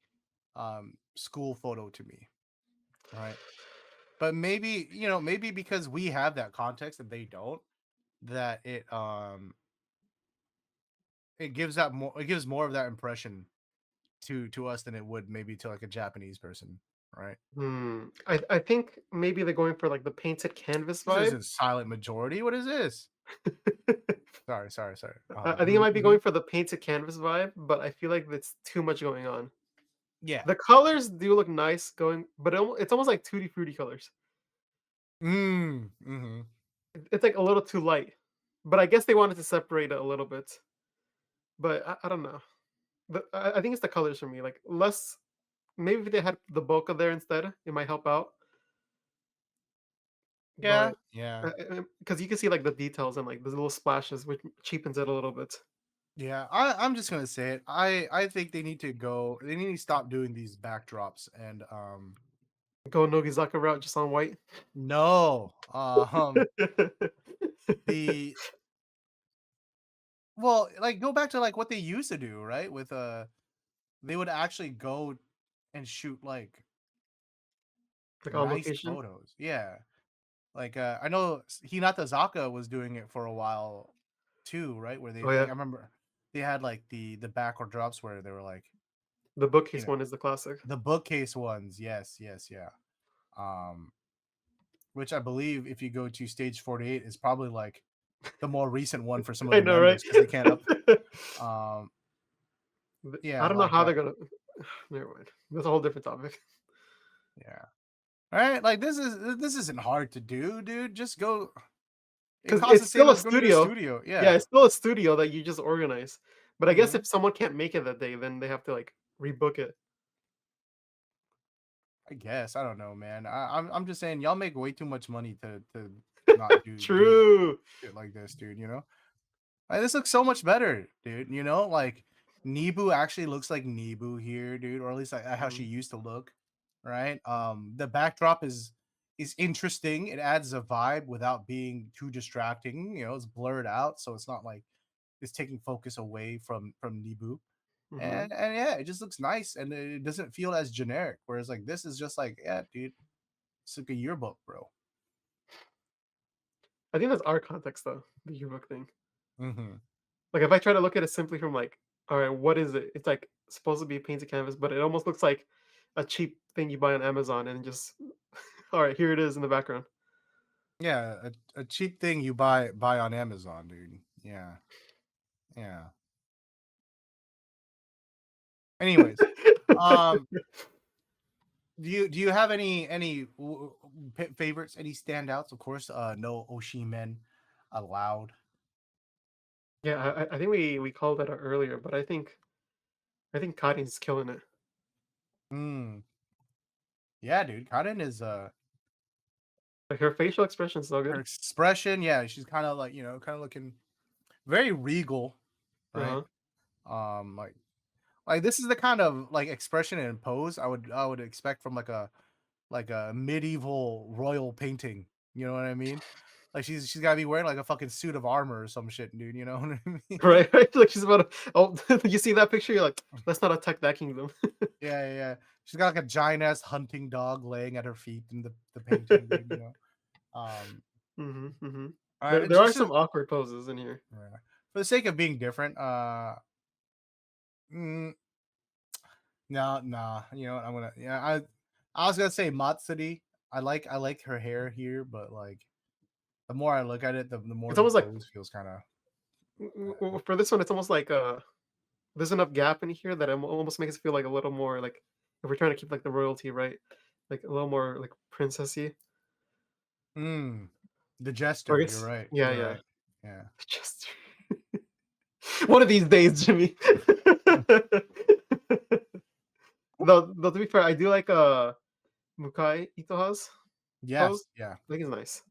school photo to me, right? But maybe maybe because we have that context and they don't, that it gives more of that impression to us than it would maybe to like a Japanese person, right? I think maybe they're going for, like, the painted canvas This vibe. isn't silent majority. What is this? Sorry. I think it might be going for the painted canvas vibe, but I feel like it's too much going on. Yeah. The colors do look nice going but it's almost like tutti frutti colors. Mm-hmm. It's like a little too light, but I guess they wanted to separate it a little bit. But I don't know. I think it's the colors for me. Like less, maybe if they had the Boca there instead, it might help out. Yeah, But yeah, because you can see like the details and like the little splashes, which cheapens it a little bit. yeah. I'm just gonna say it. I think they need to go. They need to stop doing these backdrops and Go Nogizaka route just on white. no the well like go back to like what they used to do right with they would actually go and shoot like Like on nice location. photos. Yeah. Like I know Hinatazaka was doing it for a while too, right? Where they Oh like yeah, I remember they had like the backward drops where they were like, the you bookcase know, one is the classic. the bookcase ones. Yes, yes, yeah. Um which I believe if you go to stage 48 is probably like the more recent one for some of I the know, right? members because they can't up um I yeah, don't know like how they're gonna. Never mind. That's a whole different topic. yeah. All right, like this isn't hard to do, dude. Just go. It Because costs the it's same still a as going to the studio. studio. Yeah, Yeah. it's still a studio that you just organize. But I guess Hmm. if someone can't make it that day, then they have to like rebook it. I guess I don't know, man. I'm just saying, y'all make way too much money to not do True. shit like this, dude. You know, like this looks so much better, dude. You know, like Nebu actually looks like Nebu here, dude, or at least like how she Mhm, used to look, right? The backdrop is interesting. It adds a vibe without being too distracting. You know, it's blurred out, so it's not like it's taking focus away from Nebu. mhm. And yeah, it just looks nice and it doesn't feel as generic. Whereas like this is just like, yeah, dude, it's like a yearbook, bro. I think that's our context though, the yearbook thing. Hmm. Like if I try to look at it simply from like, all right, what is it? It's like supposed to be a painted canvas, but it almost looks like a cheap thing you buy on Amazon and just all right, here it is in the background. Yeah, a cheap thing you buy on Amazon, dude. Yeah, yeah. Anyways, um, do you have any favorites, any standouts? Of course, no Oshimen allowed. Yeah, I think we called that out earlier, but I think Karin's killing it. Mm, yeah, dude. Kaden is Like her facial expression is so her good. expression. Yeah, she's kind of like kind of looking very regal, right? Uh-huh. Like this is the kind of like expression and pose I would expect from like a medieval royal painting. You know what I mean? Like she's gotta be wearing like a fucking suit of armor or some shit, dude. You know what I mean? Right, right. Like she's about to. Oh, you see that picture? You're like, let's not attack that kingdom. Yeah, yeah, yeah. She's got like a giant ass hunting dog laying at her feet in the painting, dude. You know. Um. Hmm. There, Uh, there are just to- some awkward poses in here. yeah. For the sake of being different, mm, no, nah. You know what? I'm gonna yeah. I was gonna say Matsuri. I like her hair here, but like the more I look at it, the more It's the almost like pose feels kind of. for this one, it's almost like there's enough gap in here that it almost makes it feel like a little more like if we're trying to keep like the royalty, right? Like a little more like princessy. Mm, the Or I jester. You're guess, right. yeah, You're yeah. right. Yeah. Just one of these days, Jimmy. Though to be fair, I do like Mukai Itoha's Yes. pose. Yeah. I think it's nice.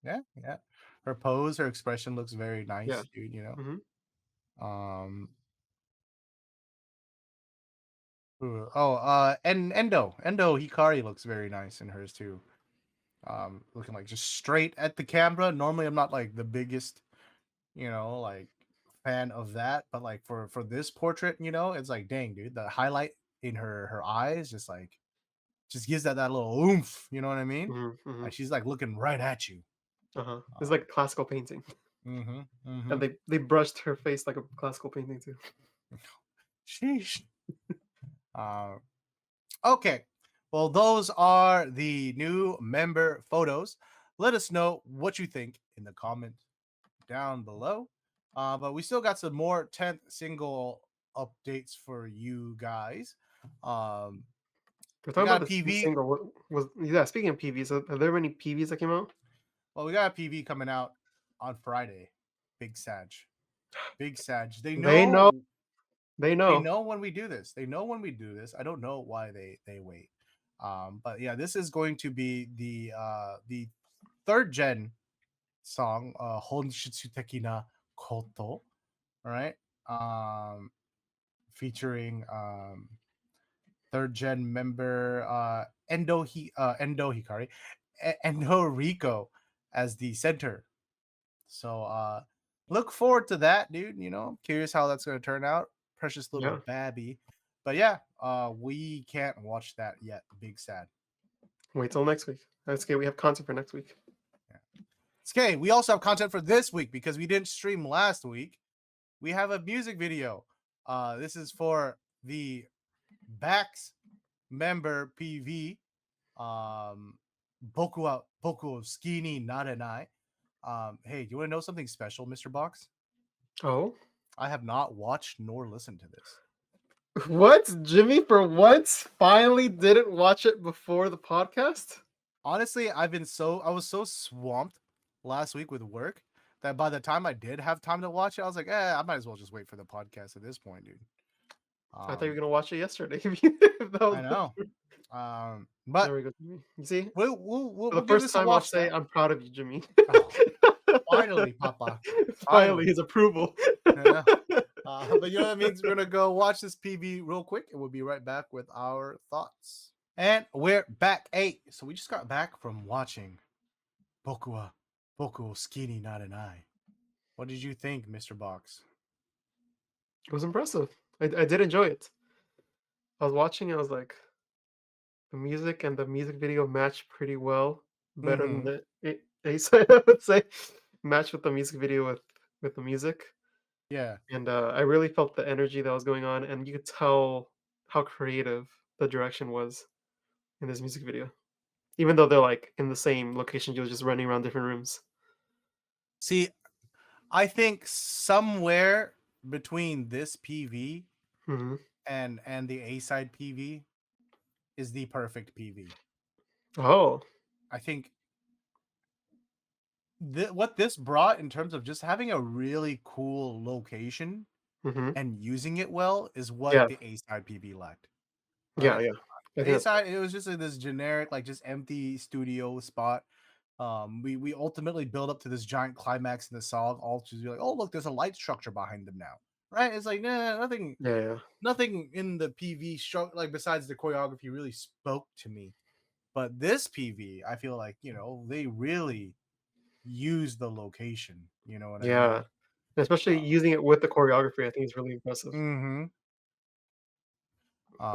Yeah. Yeah. Her pose, her expression looks very Yeah. nice, dude. You know. Hmm. Um. Oh. And Endo Hikari looks very nice in hers too. Looking like just straight at the camera. Normally, I'm not like the biggest, like fan of that, but like for this portrait, it's like, dang, dude, the highlight in her eyes just gives that little oomph. You know what I mean? Hmm. Hmm. Like she's like looking right at you. Uh-huh. It's Um, like a classical painting, mm-hmm, mm-hmm. and they brushed her face like a classical painting too. Sheesh. Uh, okay. Well, those are the new member photos. Let us know what you think in the comments down below. But we still got some more 10th single updates for you guys. Um, We're we talking got about a this new PV. single. What was yeah? Speaking of PVs, are there any PVs that came out? Well, we got a PV coming out on Friday. Big Sag. Big Sag. They They know. know They they know. know when we do this. They know when we do this. I don't know why they wait. But yeah, this is going to be the third gen song, Honshitsu Tekina Koto. All right. Um featuring third gen member Endo Hikari, Endo Rico as the center. So look forward to that, dude. You know, I'm curious how that's gonna turn out. Precious little Yeah. babby. But yeah, we can't watch that yet. Big sad. Wait till next week. That's okay. We have content for next week. Yeah. It's okay. We also have content for this week because we didn't stream last week. We have a music video. This is for the Backs member PV. Boku Skinny Narenai. Hey, do you want to know something special, Mr. Box? Oh, I have not watched nor listened to this. what? Jimmy for once finally didn't watch it before the podcast? Honestly, I was so swamped last week with work that by the time I did have time to watch it, I was like, I might as well just wait for the podcast at this point, dude. I thought you were Um, gonna watch it yesterday. If that I was know. there But we go, Jimmy. You see, we'll for the we'll give first this a time, I'll watch say then. I'm proud of you, Jimmy. Oh, finally, Papa. Finally, Finally. his approval. Yeah. But you know what I mean? We're gonna go watch this PB real quick, and we'll be right back with our thoughts. And we're back. So we just got back from watching Boku wa Boku Skinny Narenai. What did you think, Mr. Box? It was impressive. I did enjoy it. I was watching. I was like, the music and the music video matched pretty well, better than Mm-hmm. the A side. I would say matched with the music video with the music. Yeah. And, I really felt the energy that was going on, and you could tell how creative the direction was in this music video. Even though they're, like, in the same location, you're just running around different rooms. See, I think somewhere between this PV Mhm. and the A side PV is the perfect PV. Oh. I think what this brought in terms of just having a really cool location Mhm. and using it well is what Yeah. the A side PV lacked, Yeah, right? yeah. I think A that's side, it was just like this generic, like just empty studio spot. We ultimately build up to this giant climax in the song, all to be like, oh look, there's a light structure behind them now, right? It's like nothing, yeah, yeah. nothing in the PV show like besides the choreography really spoke to me. But this PV, I feel like they really use the location. You know what I mean? Yeah. Especially using it with the choreography, I think is really impressive. Mm-hmm.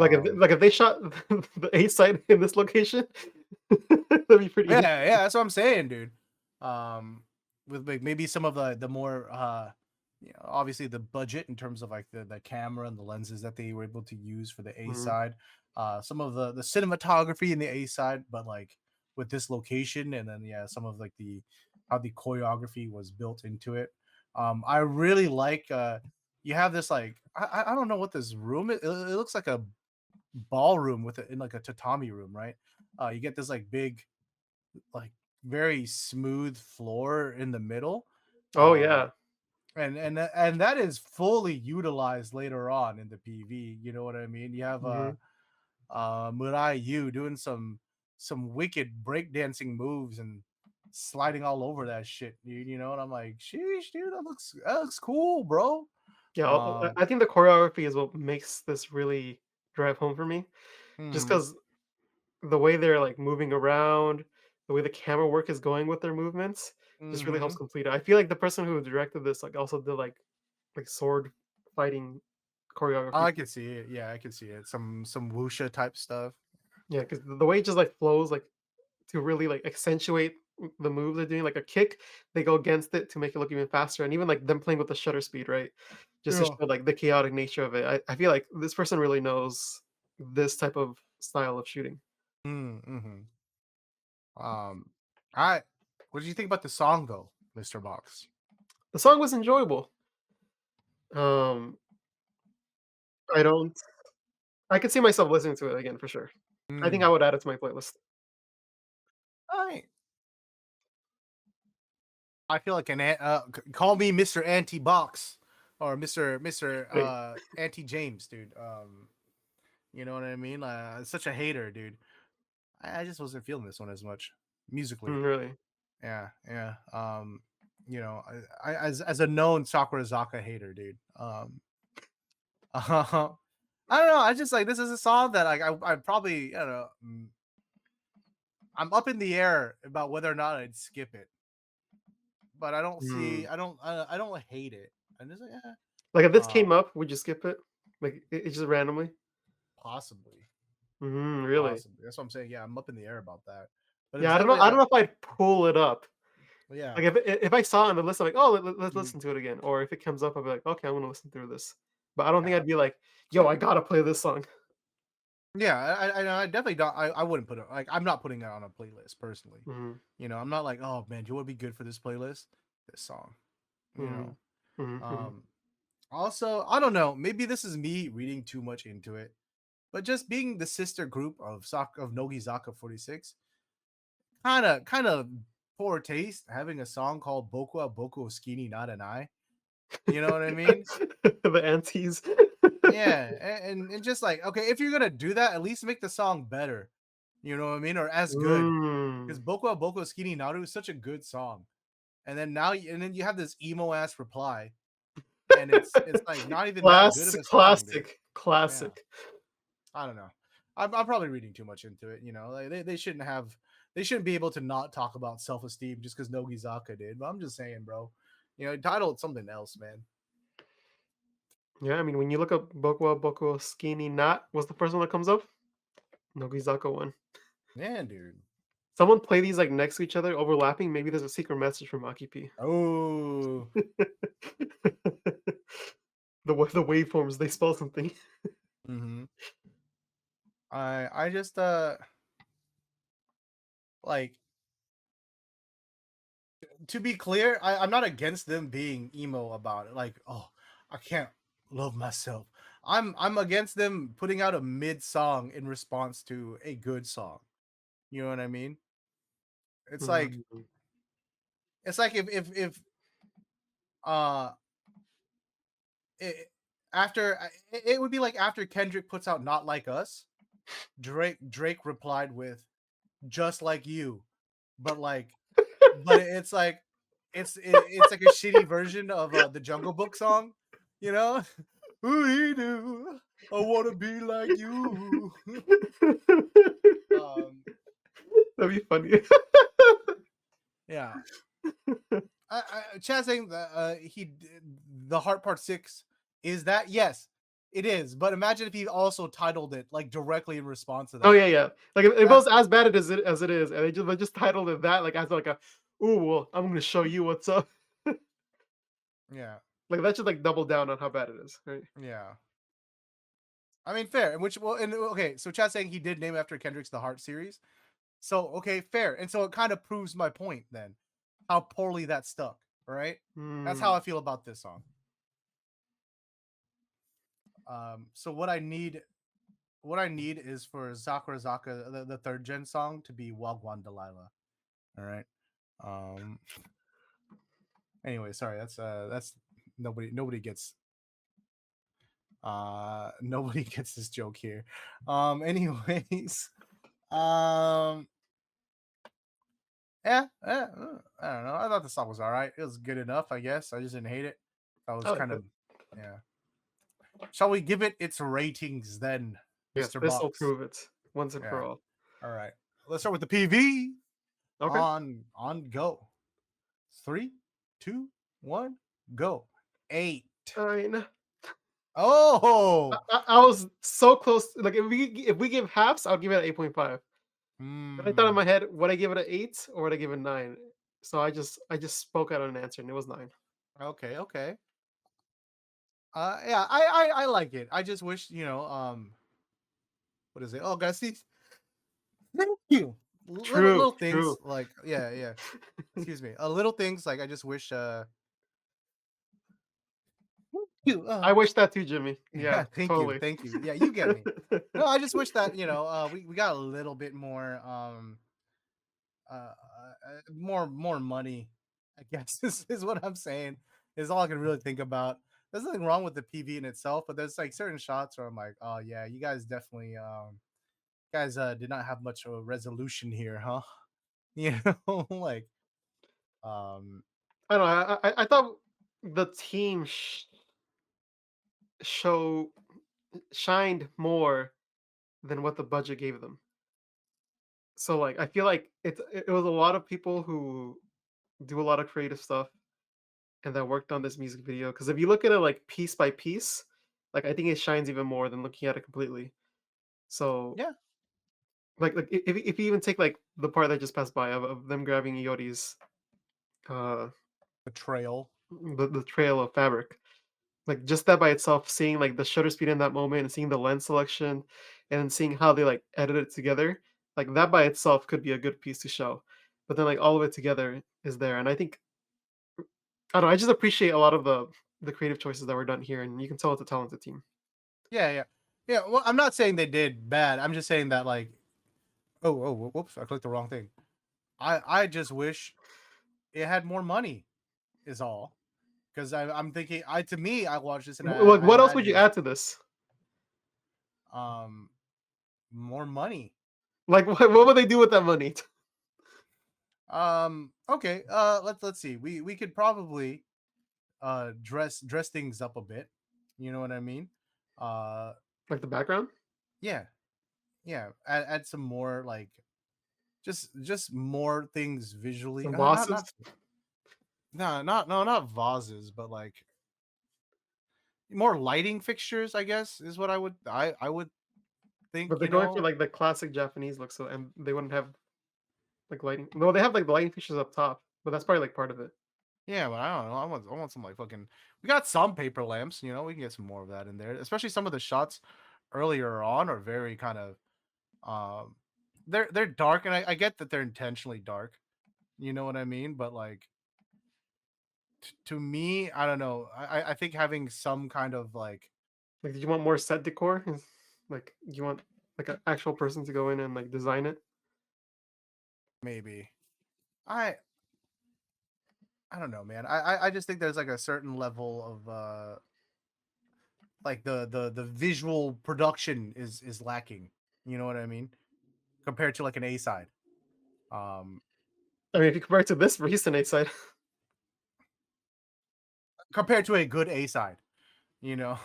Like, Um, if they shot the A side in this location, that'd be pretty yeah, that's what I'm saying, dude. Um, with like maybe some of the more obviously the budget in terms of like the camera and the lenses that they were able to use for the A Mhm. side, some of the cinematography in the A side, but like with this location and then yeah, some of like the how the choreography was built into it. I really like you have this like I don't know what this room is. It looks like a ballroom with it in like a tatami room, right? You get this like big like very smooth floor in the middle. Oh, Um yeah. and that is fully utilized later on in the PV. You know what I mean? You have Mhm. Murai Yu doing some wicked breakdancing moves and sliding all over that shit, dude. You know, and I'm like, sheesh, dude, that looks cool, bro. Yeah, Um, I think the choreography is what makes this really drive home for me. Just mhm, because the way they're, like, moving around, the way the camera work is going with their movements, just really helps mhm. complete it. I feel like the person who directed this, like, also did, like, sword fighting choreography. I can see it. Yeah, I can see it. Some wuxia type stuff. Yeah, because the way it just, like, flows, like, to really, like, accentuate the move they're doing, like a kick, they go against it to make it look even faster, and even, like, them playing with the shutter speed, right? Just to Yeah. show, like, the chaotic nature of it. I feel like this person really knows this type of style of shooting. Mm-hmm. I what did you think about the song though, Mr. Box? The song was enjoyable. Um, I don't I could see myself listening to it again for sure. I think I Mm. would add it to my playlist. I I feel like call me Mr. Anti Box or Mr. Wait, Anti James, dude. You know what I mean? Such a hater, dude. I just wasn't feeling this one as much musically. really? Yeah, yeah. You know, as a known Sakurazaka hater, dude. I don't know. I just like this is a song that like I probably I don't know. I'm up in the air about whether or not I'd skip it, but I don't Hmm. see. I don't hate it. I'm just like, Like if this uh, came up, would you skip it? Like it just randomly? possibly, Really? possibly. That's what I'm saying. Yeah, I'm up in the air about that. But Yeah, I don't know. exactly, I don't know if I'd pull it up. yeah. Like if I saw it on the list, I'm like, oh, let's Mhm. listen to it again. Or if it comes up, I'll be like, okay, I'm gonna listen through this. But I don't think Yeah, I'd be like, yo, I gotta play this song. yeah. I definitely don't. I wouldn't put it like I'm not putting it on a playlist personally. Hmm. You know, I'm not like, oh man, do you want to be good for this playlist? This song. You Hmm. know. Hmm. Um. Also, I don't know. Maybe this is me reading too much into it, but just being the sister group of Nogizaka46, kind of poor taste having a song called Boku wa Boku Skinny Narenai. You know what I mean? The antes. Yeah, and just like okay, if you're gonna do that, at least make the song better. You know what I mean, or as good. Because Mm. Boku wa Boku Skinny Naru is such a good song, and then you have this emo ass reply, and it's like not even that good of a song, dude. Yeah, Classic. I don't know. I'm probably reading too much into it. You know, like they shouldn't be able to not talk about self esteem just because Nogizaka did. But I'm just saying, bro. You know, title it something else, man. Yeah, I mean, when you look up Boku Skinny Not, what's the first one that comes up? Nogizaka one. Man, dude. Someone play these like next to each other, overlapping. Maybe there's a secret message from Aki P. Oh. The waveforms they spell something. Hmm. I just like to be clear, I'm not against them being emo about it. Like, oh, I can't love myself. I'm against them putting out a mid song in response to a good song. You know what I mean? It's like Mm. it's like if uh it, after it would be like after Kendrick puts out Not Like Us, Drake replied with Just Like You, but like it's like it's like a shitty version of the Jungle Book song, you know? We do. I want to be like you. um That'd be funny. yeah. Chad saying that the Heart Part 6 is that yes, it is. But imagine if he also titled it like directly in response to Oh that. yeah, yeah. Like if it was That's as bad as it is, and they just titled it that, like as like a, ooh, well, I'm gonna show you what's up. yeah. Like that should like double down on how bad it is, right? Yeah. I mean, fair. And which well, and okay, so Chad's saying he did name after Kendrick's The Heart series. So okay, fair. And so it kind of proves my point then, how poorly that stuck. Right? That's how Hmm. I feel about this song. So what I need is for Sakurazaka, the third gen song, to be Wagwan Delilah. All right. Um. Anyway, sorry. That's nobody gets nobody gets this joke here. Anyways. Um. Yeah, I don't know. I thought the song was all right. It was good enough, I guess. I just didn't hate it. I I was like kind it. of, yeah. Shall we give it its ratings then, Yes, Mr. this will Box? prove it once and for Yeah. all. All right. Let's start with the PV Okay. on go. 3, 2, 1, go. 8. Fine. Oh. I was so close. Like if we give halves, I'll give it an 8.5. But I thought in Hmm. my head, would I give it an 8 or would I give it a 9? So I just spoke out an answer and it was 9. Okay. Okay. Yeah. I like it. I just wish what is it? Oh, guys, see, thank you. Little True, things true. like yeah. Excuse me. Little things like I just wish you I wish that too, Jimmy. Yeah, yeah, thank you. totally. Thank you. Yeah, you get me. No, I just wish that, we got a little bit more more money I guess this is what I'm saying. Is all I can really think about. There's nothing wrong with the PV in itself, but there's like certain shots where I'm like, oh yeah, you guys definitely guys did not have much of a resolution here, huh? You know, like um I don't know. I thought the team show shined more than what the budget gave them. So like I feel like it was a lot of people who do a lot of creative stuff and that worked on this music video. Because if you look at it like piece by piece, like I think it shines even more than looking at it completely. So yeah, like if you even take like the part that just passed by of them grabbing Iori's uh betrayal. the trail of fabric. Like just that by itself, seeing like the shutter speed in that moment and seeing the lens selection and then seeing how they like edit it together, like that by itself could be a good piece to show. But then like all of it together is there. And I think I don't know, I just appreciate a lot of the creative choices that were done here, and you can tell it's a talented team. Yeah, yeah. Yeah, well, I'm not saying they did bad. I'm just saying that like whoops, I clicked the wrong thing. I just wish it had more money is all. Because I'm thinking I to me, I watched this and Like I what else would you imagine add to this? um more money. Like what would they do with that money? Okay, let's see. We could probably dress things up a bit. You know what I mean? Uh Like the background? yeah, yeah. Add some more like just more things visually. Some Not bosses? not no, not no, not vases, but like more lighting fixtures, I guess, is what I would think, But they're you going for know. like the classic Japanese look, so and they wouldn't have like lighting. No, they have like the lighting fixtures up top, but that's probably like part of it. Yeah, but I don't know. I want some like fucking. We got some paper lamps, you know. We can get some more of that in there. Especially some of the shots earlier on are very kind of um, they're dark, and I get that they're intentionally dark. You know what I mean? But like to me, I don't know. I think having some kind of like Like, did you want more set decor? Like, you want like an actual person to go in and like design it? maybe I I don't know, man. I just think there's like a certain level of like the visual production is lacking. You know what I mean? Compared to like an A side. Um, I mean, if you compare it to this recent A side, compared to a good A side, you know.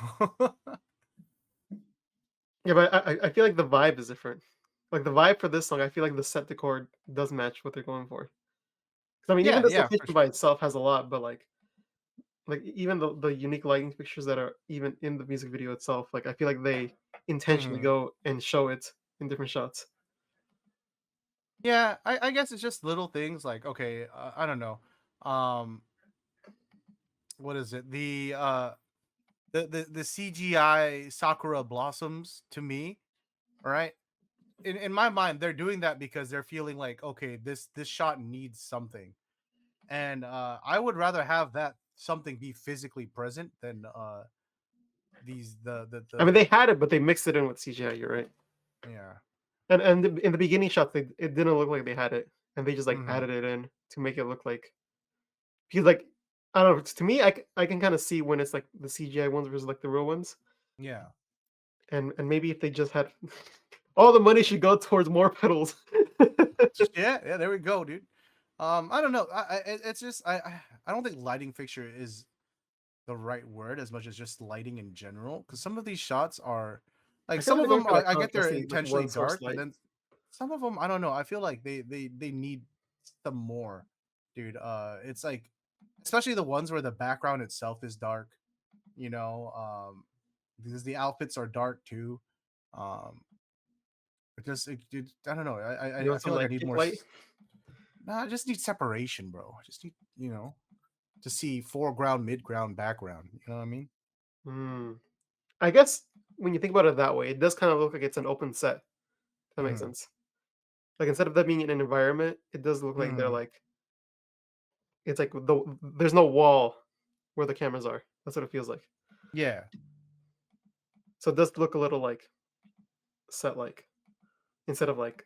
yeah, but I feel like the vibe is different. Like the vibe for this song, I feel like the set decor does match what they're going for. 'Cause, I mean, even Yeah, this yeah, for location sure. by itself has a lot, but like even the unique lighting fixtures that are even in the music video itself, like I feel like they intentionally Mhm. go and show it in different shots. Yeah, I guess it's just little things like okay, I don't know. Um, what is it? The CGI Sakura blossoms to me, all right? In my mind, they're doing that because they're feeling like okay, this shot needs something. And I would rather have that something be physically present than these I mean, they the had it, but they mixed it in with CGI. You're right. yeah. And in the beginning shots, it didn't look like they had it, and they just like Mhm. added it in to make it look like because like I don't know. To me, I can kind of see when it's like the CGI ones versus like the real ones, Yeah. and maybe if they just had all the money should go towards more pedals. Yeah, yeah, there we go, dude. I don't know. It's just I don't think lighting fixture is the right word as much as just lighting in general. Because some of these shots are I like feel some like of they're going them for like I get they're contrasting like intentionally one source dark, but light. then some of them I don't know. I feel like they need some more, dude. It's like especially the ones where the background itself is dark. You know, because the outfits are dark too. Um, I don't know. You I want feel some like I like need pink more. light? Nah, I just need separation, bro. I just need, you know, to see foreground, midground, background. You know what I mean? Hmm. I guess when you think about it that way, it does kind of look like it's an open set. If that makes Hmm. sense. Like instead of that being in an environment, it does look like they're Hmm. like it's like there's no wall where the cameras are. That's what it feels like. Yeah. So it does look a little like set like instead of like,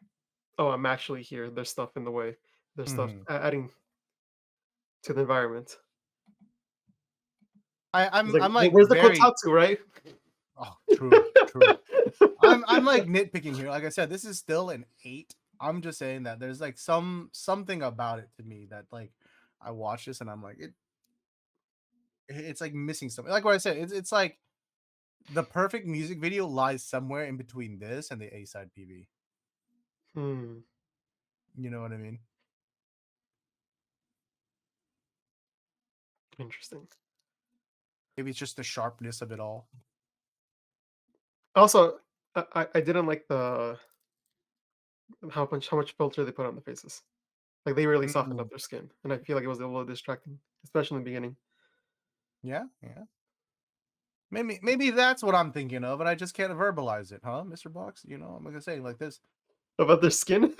oh, I'm actually here. There's stuff in the way. There's stuff Hmm. adding. to the environment. It's I'm like, like where's the very kotatsu, right? true. I'm like nitpicking here. Like I said, this is still an 8. I'm just saying that there's like something about it to me that like I watch this and I'm like it's like missing something. Like what I said, it's like the perfect music video lies somewhere in between this and the A side PV. Hmm. You know what I mean? Interesting. Maybe it's just the sharpness of it all. Also, I didn't like the how much filter they put on the faces. Like they really softened Mm, up their skin, and I feel like it was a little distracting, especially in the beginning. yeah. Maybe that's what I'm thinking of, and I just can't verbalize it, huh, Mr. Box? You know, I'm gonna say like this. About their skin.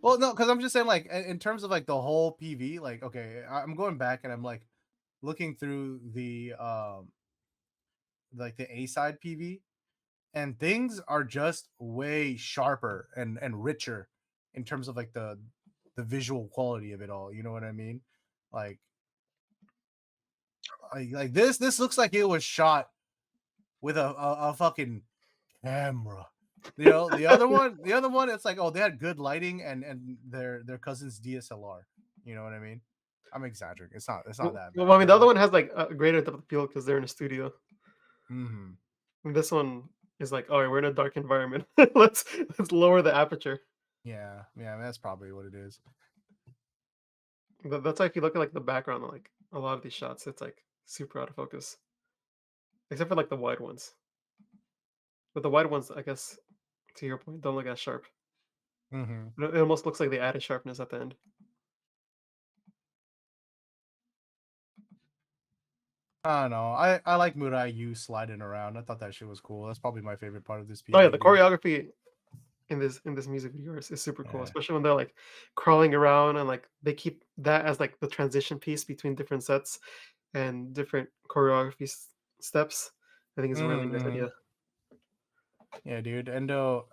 Well, no, because I'm just saying, like, in terms of like the whole PV, like, okay, I'm going back and I'm like looking through the like the A side PV, and things are just way sharper and richer in terms of like the visual quality of it all. You know what I mean? Like, like this looks like it was shot with a fucking camera. You know, the other one, it's like, oh, they had good lighting and their cousin's DSLR. You know what I mean? I'm exaggerating. It's not that Well, bad, I mean, but the other like, one has like a greater depth of field because they're in a studio. hmm And this one is like, all right, we're in a dark environment. Let's lower the aperture. yeah, that's probably what it is. That's why if you look at like the background, like a lot of these shots, it's like super out of focus, except for like the wide ones. But the wide ones, I guess, to your point, don't look as sharp. hmm It almost looks like they added sharpness at the end. I don't know. I like Murai Yu sliding around. I thought that shit was cool. That's probably my favorite part of this Oh yeah, PV, the dude. choreography in this music video is super cool, Yeah. especially when they're like crawling around and like they keep that as like the transition piece between different sets and different choreography steps. I think it's a really nice hmm idea. Yeah, dude. Endo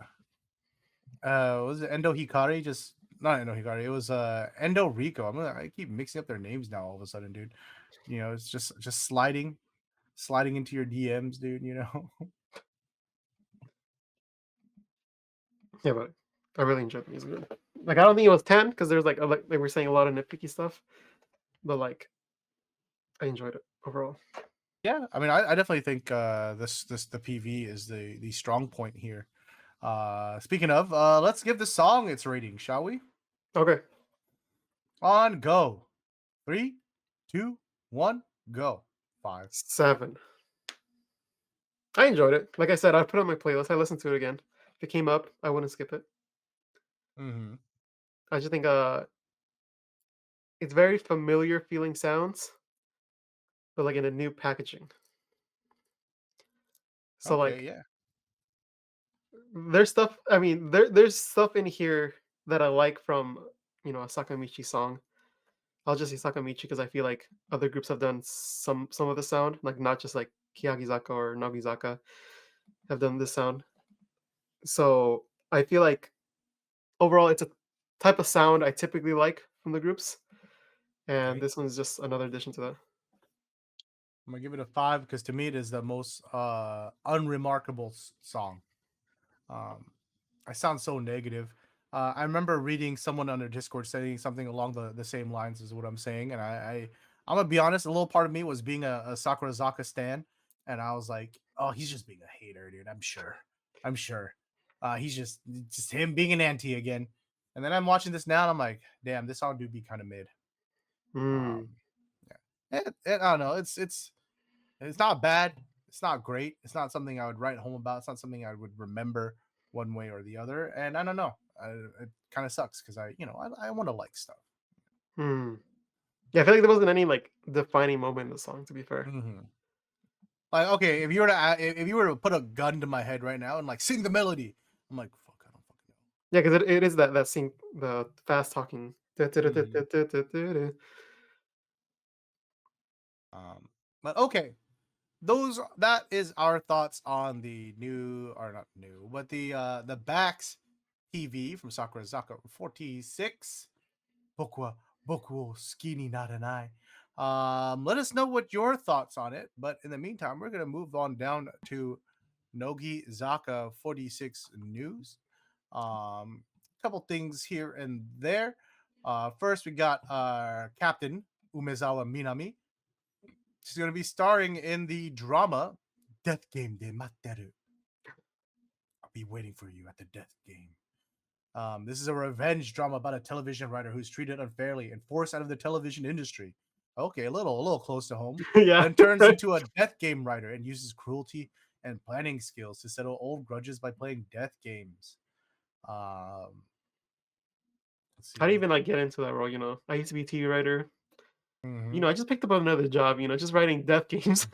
was it Endo Hikari? Just not Endo Hikari. It was Endo Rico. I keep mixing up their names now all of a sudden, dude. You know, it's just sliding into your DMs, dude, you know. Yeah, but I really enjoyed the music video. Like I don't think it was 10 because there's like they were saying a lot of nitpicky stuff, but like I enjoyed it overall. Yeah, I mean, I definitely think this the PV is the strong point here. Speaking of, let's give the song its rating, shall we? Okay, On go. 3, 2, 1, go. 5. 7. I enjoyed it. Like I said, I put it on my playlist. I listened to it again. If it came up, I wouldn't skip it. Mm-hmm. I just think it's very familiar feeling sounds, but like in a new packaging. So Okay, like yeah. there's stuff. I mean, there's stuff in here that I like from a Sakamichi song. I'll just say Sakamichi because I feel like other groups have done some of the sound, like not just like Kiyagizaka or Nagizaka have done this sound. So I feel like overall it's a type of sound I typically like from the groups, and Okay. this one's just another addition to that. I'm gonna give it a 5 because to me it is the most unremarkable song. Um, I sound so negative. I remember reading someone on their Discord saying something along the same lines as what I'm saying, and I'm gonna be honest. A little part of me was being a Sakurazaka stan, and I was like, "Oh, he's just being a hater, dude. I'm sure. I'm sure. He's just him being an anti again." And then I'm watching this now, and I'm like, "Damn, this song do be kind of mid." Hmm. Um, yeah, I don't know. It's not bad. It's not great. It's not something I would write home about. It's not something I would remember one way or the other. And I don't know. It kind of sucks because I want to like stuff. Hmm. Yeah, I feel like there wasn't any like defining moment in the song. To be fair, hmm Like, okay, if you were to if you were to put a gun to my head right now and like sing the melody, I'm like, fuck, I don't fucking yeah, because it is that sync, the fast talking. know. But okay, that is our thoughts on the new or not new, but the Backs TV from Sakurazaka 46. Boku wa Boku Skinny Narenai. Let us know what your thoughts on it. But in the meantime, we're gonna move on down to Nogizaka46 news. Couple things here and there. First, we got Captain Umezawa Minami. She's going to be starring in the drama Death Game de Matteru. I'll be waiting for you at the death game. This is a revenge drama about a television writer who's treated unfairly and forced out of the television industry. Okay, a little close to home. Yeah. Then turns into a death game writer and uses cruelty and planning skills to settle old grudges by playing death games. Let's How do you see. even like get into that role? I used to be a TV writer. Mhm. I just picked up another job. Just writing death games.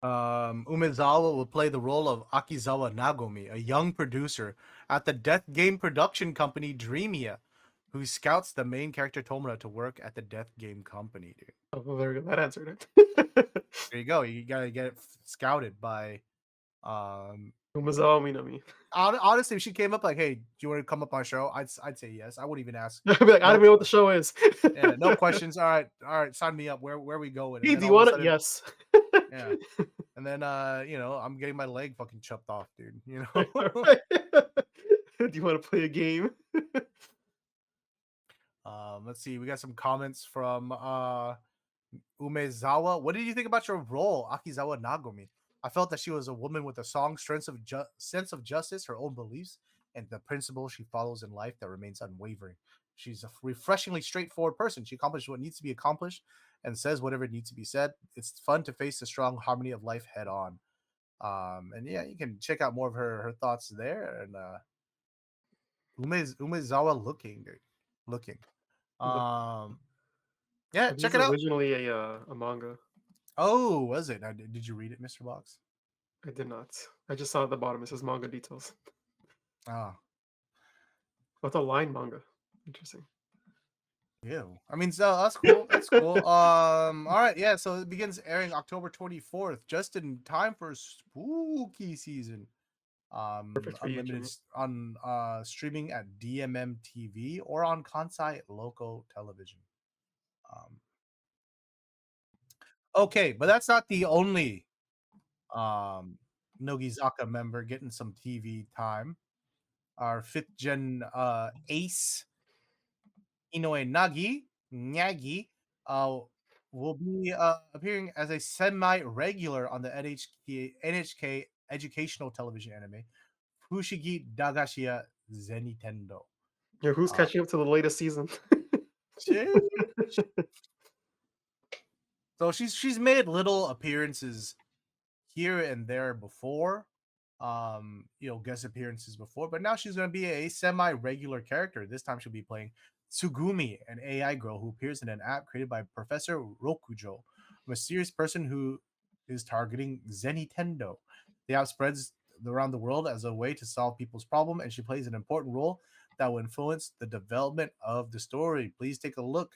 Umezawa will play the role of Akizawa Nagomi, a young producer at the death game production company Dreamia, who scouts the main character Tomura to work at the death game company, dude. Oh, well, there we go. That answered it. There you go. You gotta get scouted by Umazawa Minami. honestly, if she came up like, hey, do you want to come up on show? I'd say yes. I wouldn't even ask. I'd be like, I don't No, know what the show is. yeah, no questions. All right, sign me up. Where we going? And Hey, then do all you of a want it? sudden, Yes. yeah. And then I'm getting my leg fucking chopped off, dude. Alright. Do you want to play a game? Let's see. We got some comments from Umezawa. What did you think about your role, Akizawa Nagomi? I felt that she was a woman with a strong sense of justice, her own beliefs, and the principles she follows in life that remains unwavering. She's a refreshingly straightforward person. She accomplishes what needs to be accomplished and says whatever needs to be said. It's fun to face the strong harmony of life head on. And yeah, you can check out more of her thoughts there. And Umezawa looking. Look, Um, yeah, this check is it out. originally a manga. Oh, was it? Did you read it, Mr. Box? I did not. I just saw at the bottom. It says manga details. Oh, What's a line manga? Interesting. ew. I mean, so that's cool. That's cool. All right, yeah. So it begins airing October 24th, just in time for spooky season. Perfect for you, Unlimited Jimmy. on streaming at DMM TV or on Kansai local television. Um, okay, but that's not the only um Nogizaka member getting some TV time. Our fifth gen ace Inoue Nagi, uh, will be appearing as a semi-regular on the NHK educational television anime Fushigi Dagashiya Zenitendou. Yeah, who's Uh, catching up to the latest season? sheesh. So she's made little appearances here and there before, guest appearances before, but now she's going to be a semi-regular character. This time she'll be playing Tsugumi, an AI girl who appears in an app created by Professor Rokujo, a mysterious person who is targeting Zenitendo. The app spreads around the world as a way to solve people's problem, and she plays an important role that will influence the development of the story. Please take a look,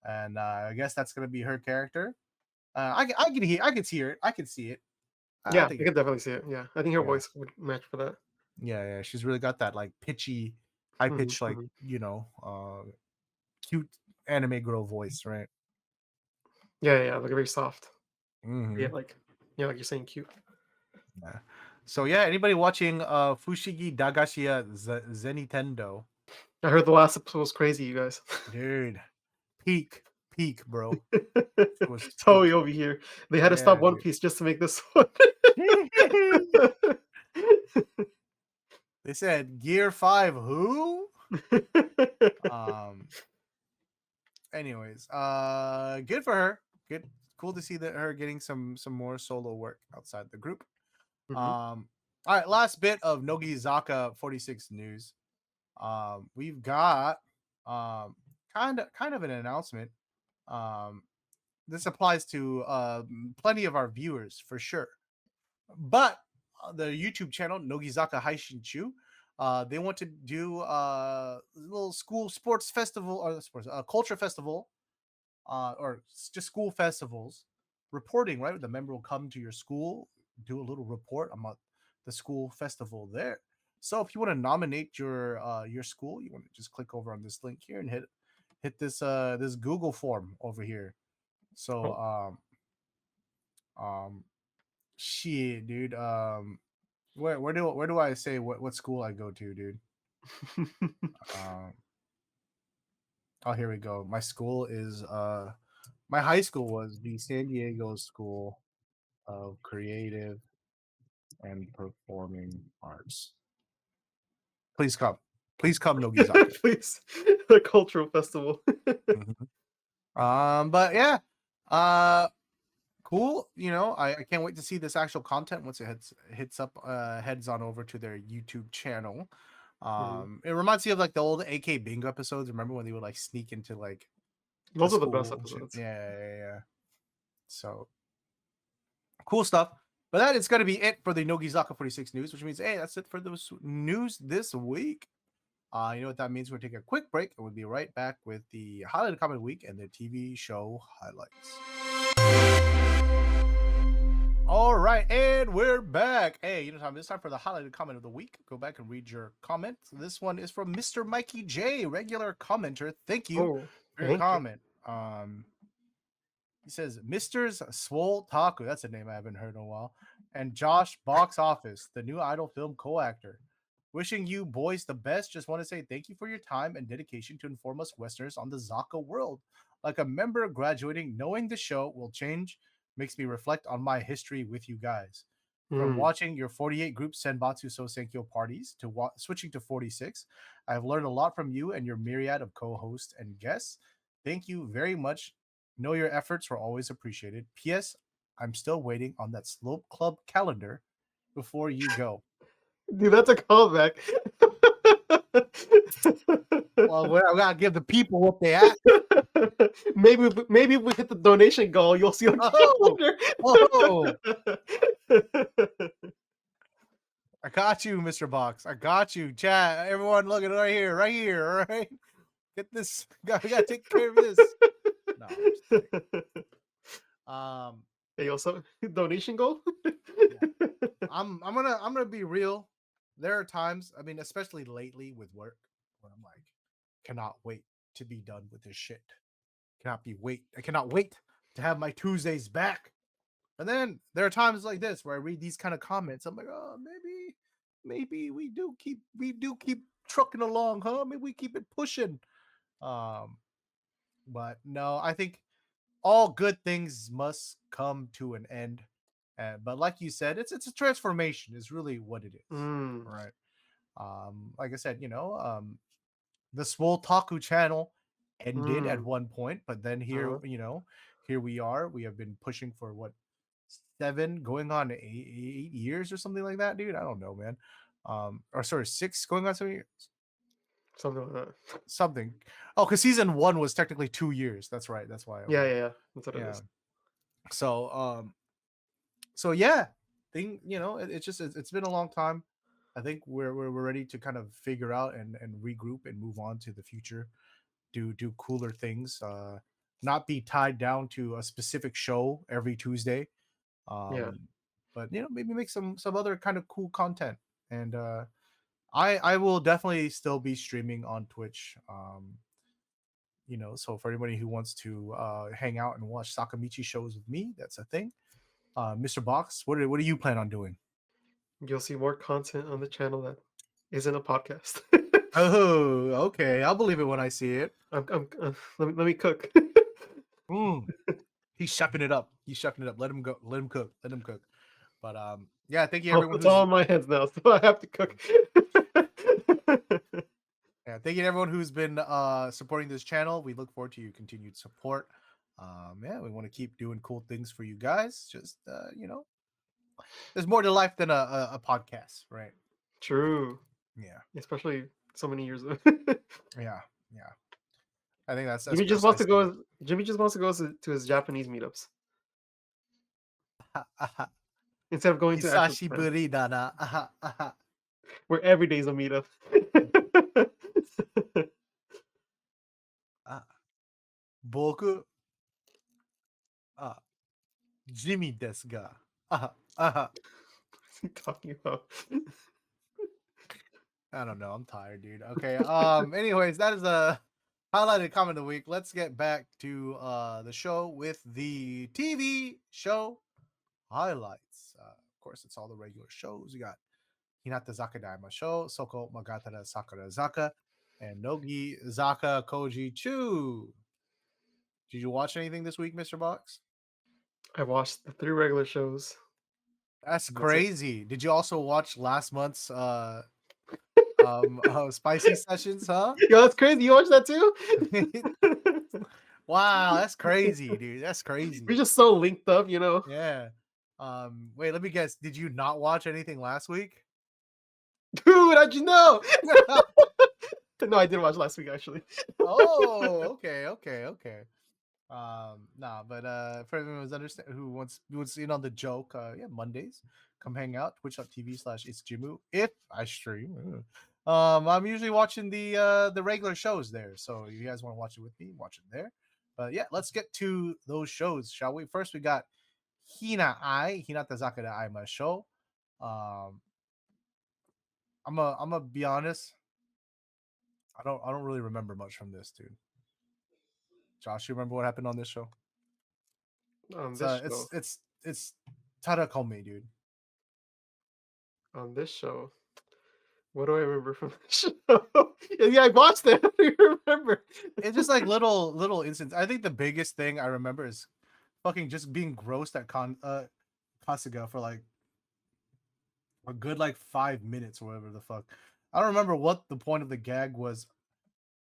and I guess that's going to be her character. I can hear it. I can see it. I Yeah, think I could definitely see it. Yeah, I think her yeah. voice would match for that. Yeah. She's really got that like pitchy, high Mhm, pitched, like, mhm. cute anime girl voice, right? Yeah, like very soft. Yeah, Hmm. like you're saying, cute. Yeah. So yeah, anybody watching Fushigi Dagashiya Zenitendo, I heard the last episode was crazy, you guys. dude, peak, bro. It was Totally peak. over here. They had to stop Yeah, One Piece just to make this one. dude. They said Gear 5 who? Um anyways, good for her. Good, cool to see that her getting some more solo work outside the group. Mhm. All right, last bit of Nogizaka46 news. We've got um kind of an announcement. Um, this applies to plenty of our viewers for sure. But the YouTube channel Nogizaka Haishinchuu, they want to do a little school sports festival or sports culture festival, or just school festivals. Reporting, right? The member will come to your school, do a little report about the school festival there. So if you want to nominate your school, you want to just click over on this link here and hit this Google form over here. So Oh. um shit, dude. Where do I say what school I go to, dude? Um oh, here we go. My school is my high school was the San Diego School of Creative and Performing Arts. Please come. Please come, Nogizaka. Please, the cultural festival. Mhm. But yeah, uh, cool. I can't wait to see this actual content once it heads on over to their YouTube channel. Mhm. It reminds me of like the old AK Bingo episodes. Remember when they would like sneak into like the Those are the best school and shit? episodes. Yeah. So cool stuff. But that is going to be it for the Nogizaka46 news, which means, hey, that's it for those news this week. You know what that means? We're going to take a quick break and we'll be right back with the highlighted comment week and the TV show highlights. All right, and we're back. Hey, Time. It's time for the highlighted comment of the week. Go back and read your comment. This one is from Mr. Mikey J, regular commenter. Thank you Oh, for your thank you. comment. He says, Mr.'s Swole Taku, that's a name I haven't heard in a while, and Josh Box Office, the new Idol film co-actor. Wishing you boys the best. Just want to say thank you for your time and dedication to inform us Westerners on the Zaka world. Like a member graduating, knowing the show will change makes me reflect on my history with you guys. From Mm. watching your 48 group Senbatsu Sosenkyo parties to switching to 46, I've learned a lot from you and your myriad of co-hosts and guests. Thank you very much. Know your efforts were always appreciated. P.S. I'm still waiting on that Slope Club calendar before you go. Dude, that's a callback. Well, I gotta give the people what they ask. Maybe if we hit the donation goal, you'll see a Oh, oh, calendar. I got you, Mr. Box. I got you. Chat, everyone, look at it right here. All right, get this. We gotta take care of this. No, I'm just kidding. Hey, also donation goal. Yeah. I'm gonna be real. There are times, I mean, especially lately with work, where I'm like, cannot wait to be done with this shit. I cannot wait to have my Tuesdays back. And then there are times like this where I read these kind of comments. I'm like, oh, maybe we do keep trucking along, huh? Maybe we keep it pushing. Um, but no, I think all good things must come to an end. But like you said, it's a transformation. Is really what it is, Mm, right? Like I said, the Swole Taku channel ended at mm, one point, but then uh-huh. here we are. We have been pushing for what 7 going on 8 years or something like that, dude. I don't know, man. Or sorry, 6 going on 7 years, Something like that. something. Oh, because season 1 was technically 2 years. That's right. That's why. Yeah, Okay, yeah, yeah. That's what it yeah. is. So yeah, it's been a long time. I think we're ready to kind of figure out and regroup and move on to the future. Do cooler things. Not be tied down to a specific show every Tuesday. Yeah, But maybe make some other kind of cool content. And I will definitely still be streaming on Twitch. So for anybody who wants to hang out and watch Sakamichi shows with me, that's a thing. Mr. Box, what do you plan on doing? you'll see more content on the channel that isn't a podcast. Oh, okay. I'll believe it when I see it. Let me cook. Mm, he's chefing it up. He's chefing it up. Let him go. Let him cook. Let him cook. But yeah, thank you Oh, everyone it's all who's on my hands now, so I have to cook. yeah, thank you to everyone who's been supporting this channel. We look forward to your continued support. Yeah, we want to keep doing cool things for you guys. Just there's more to life than a podcast, right? True, Yeah, especially so many years ago. yeah, yeah. I think that's Jimmy just wants to precisely it. go. Jimmy just wants to go to his Japanese meetups instead of going to actual Japan, Hisashiburi dana. where every day is a meetup. Boku, ah, Jimmy desu ga. What's he talking about? I don't know. I'm tired, dude. Okay. Anyways, that is the highlighted comment of the week. Let's get back to the show with the TV show highlights. Of course, it's all the regular shows. You got Hinatazaka Daima Show, Soko Magatara Sakurazaka, and Nogi Zaka Koji Chu. Did you watch anything this week, Mr. Box? I watched the 3 regular shows. That's And that's it. crazy. Did you also watch last month's spicy sessions, huh? Yo, that's crazy. You watched that too? Wow, that's crazy, dude. That's crazy. We're just so linked up, you know. Yeah. Wait, let me guess. Did you not watch anything last week? Dude, how'd you know? No, I did watch last week actually. Oh, okay. Nah, but for everyone who wants in on the joke, yeah, Mondays, come hang out, twitch.tv/itsjimu if I stream. I'm usually watching the regular shows there. So if you guys want to watch it with me, watch it there. But yeah, let's get to those shows, shall we? First we got Hinatazaka Daima Show. I'm gonna be honest. I don't really remember much from this, dude. Josh, you remember what happened on this show? On this show. It's Tarakomi, dude. On this show. What do I remember from the show? Yeah, I watched it. I don't remember. It's just like little instances. I think the biggest thing I remember is fucking just being grossed at Kasuga for like a good like 5 minutes or whatever the fuck. I don't remember what the point of the gag was.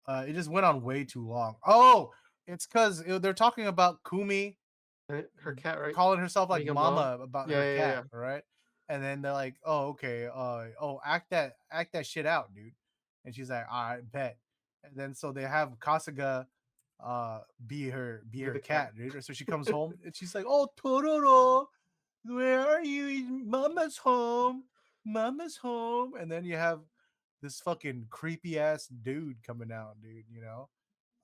It just went on way too long. Oh, it's because they're talking about Kumi Her cat, right? calling herself like Being a mama mom. about Yeah, her yeah, cat, yeah. right? And then they're like, "Oh, okay, act that shit out, dude." And she's like, "All right, bet." And then so they have Kasuga be her The cat, cat. dude. So she comes home and she's like, "Oh, Tororo, where are you? Mama's home. Mama's home." And then you have this fucking creepy ass dude coming out, dude, you know?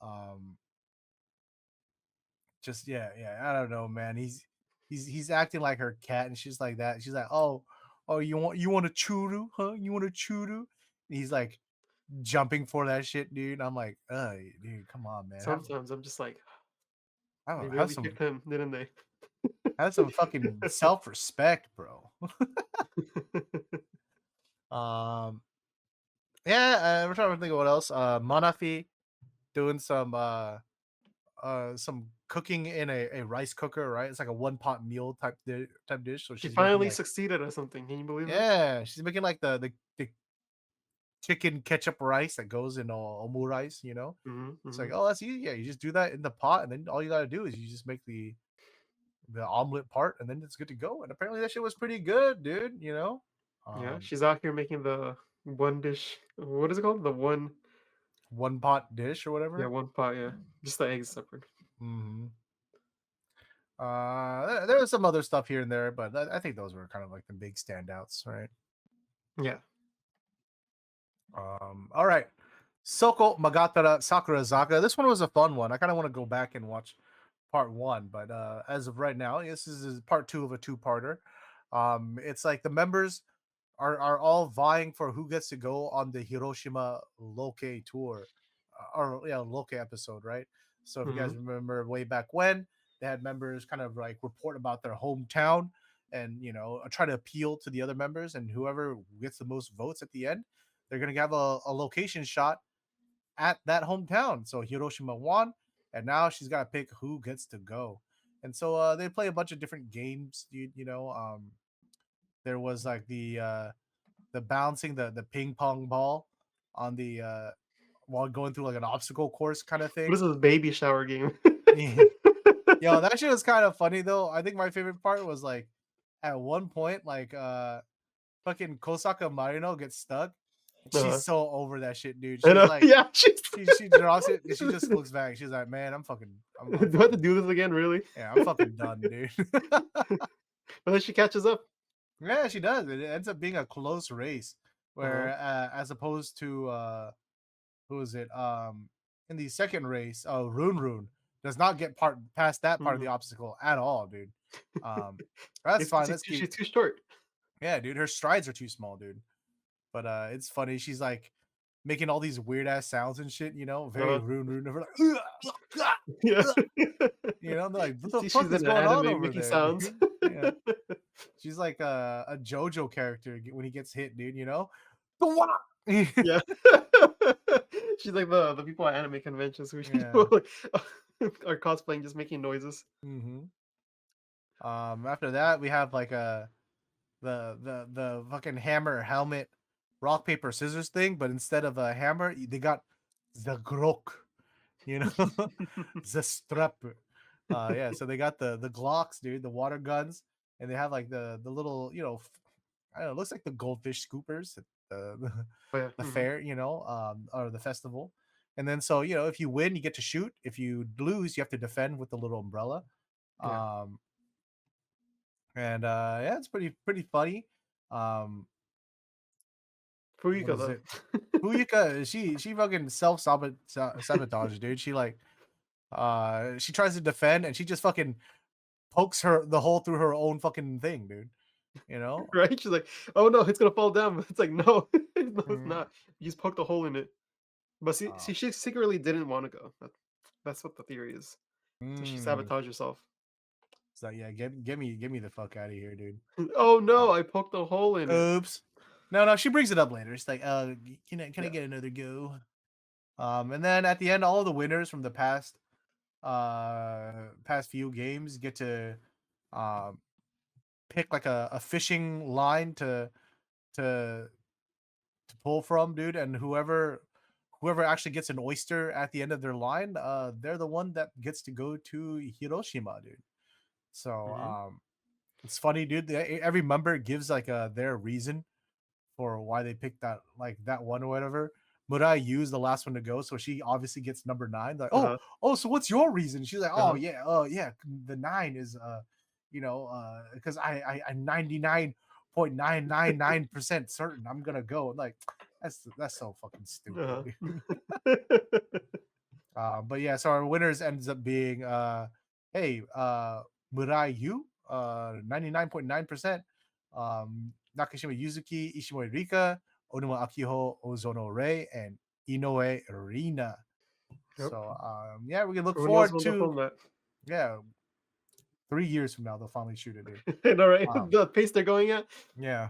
Um just yeah, I don't know, man. He's acting like her cat, and she's like that. She's like, oh, you want a churu, huh? You want a churu? And he's like jumping for that shit, dude. I'm like, dude, come on, man. Sometimes I'm just like, they Have really some kicked him, didn't they? fucking self respect, bro. um, yeah, we're trying to think of what else. Manafi doing some cooking in a rice cooker, right? It's like a one pot meal type dish. So She she's making finally like, succeeded at something. Can you believe that? yeah, she's making like the chicken ketchup rice that goes in omu rice, you know? It's like, Mm-hmm. oh, that's easy. Yeah, you just do that in the pot, and then all you gotta do is you just make the omelet part, and then it's good to go. And apparently that shit was pretty good, dude. You know, Yeah, um, she's out here making the one dish. What is it called? The one. one pot dish or Yeah, whatever. one pot. Yeah, just the eggs separate. hmm there was some other stuff here and there, but I think those were kind of like the big standouts, right? Yeah. All right. Soko Magatara Sakurazaka. This one was a fun one. I kind of want to go back and watch part one, but as of right now, this is part two of a two-parter. It's like the members are all vying for who gets to go on the Hiroshima Loke tour, or yeah, Loke episode, right? So if you Mm-hmm. guys remember way back when, they had members kind of like report about their hometown and try to appeal to the other members, and whoever gets the most votes at the end, they're gonna have a location shot at that hometown. So Hiroshima won, and now she's got to pick who gets to go. And so they play a bunch of different games. There was like the bouncing the ping pong ball on the while going through like an obstacle course kind of What thing. is this baby shower game? Yo, that shit was kind of funny though. I think my favorite part was like at one point, like fucking Kosaka Marino gets stuck. Uh, She's so over that shit, dude. I She's know. like, Yeah, she's. she drops it and she just looks back. She's like, man, I'm Do I have to fucking, do this again? Really? yeah, I'm fucking done, dude. But then she catches up. Yeah, she does. It ends up being a close race where, Uh-huh. as opposed to who is it? In the second race, Rune does not get past that part of the Mm. obstacle at all, dude. Um, that's fine. That's She's cute. too short. Yeah, dude. Her strides are too small, dude. But it's funny. She's like making all these weird ass sounds and shit. Very Uh, rude. Never like, "Ugh, ugh, ugh, yeah. ugh." They're like, what the See, fuck she's is in an going on anime over making there, sounds. dude? Yeah, she's like a JoJo character when he gets hit, dude. Yeah. She's like the people at anime conventions who Yeah. like, are cosplaying, just making noises. hmm After that, we have like the fucking hammer helmet rock paper scissors thing, but instead of a hammer, they got the grok, you know, the strap. Yeah, so they got the Glocks, dude, the water guns, and they have like the little, I don't know, it looks like the goldfish scoopers at the Oh yeah. the fair, or the festival. And then so if you win, you get to shoot. If you lose, you have to defend with the little umbrella. Yeah. Um, and yeah, it's pretty funny. Um, what Fuyuka is though. it? Fuyuka, she fucking sabotage, dude. She like she tries to defend and she just fucking pokes her the hole through her own fucking thing, dude. You know? Right? She's like, "Oh no, it's gonna fall down." It's like, "No, no, it's Mhm. not. You just poked a hole in it." But Uh, she secretly didn't want to go. That's what the theory is. So she mm. sabotaged herself. So yeah, get me the fuck out of here, dude. Oh Uh, no, I poked a hole in it. oops. No, she brings it up later. It's like, can I Yeah. get another go? And then at the end, all of the winners from the past few games get to um pick like a fishing line to pull from, dude, and whoever actually gets an oyster at the end of their line, they're the one that gets to go to Hiroshima, dude. So Hmm. it's funny, dude. Every member gives like their reason for why they picked that one or whatever. Murai used the last one to go, so she obviously gets number 9. Like, Uh huh. so what's your reason? She's like, Uh huh. yeah, the 9 is because I 99.999% certain I'm gonna go. I'm like, that's so fucking stupid, Uh dude. huh. But yeah, so our winners ends up being hey, Murai Yu, 99.9%, Nakashima Yuzuki, Ishimori Rika, Onuma Akiho, Ozono Rei, and Inoue Rina. Yep. So yeah, we can look Who knows forward when they'll to, film that? yeah, 3 years from now they'll finally shoot it, dude. All right, Um, the pace they're going at. yeah.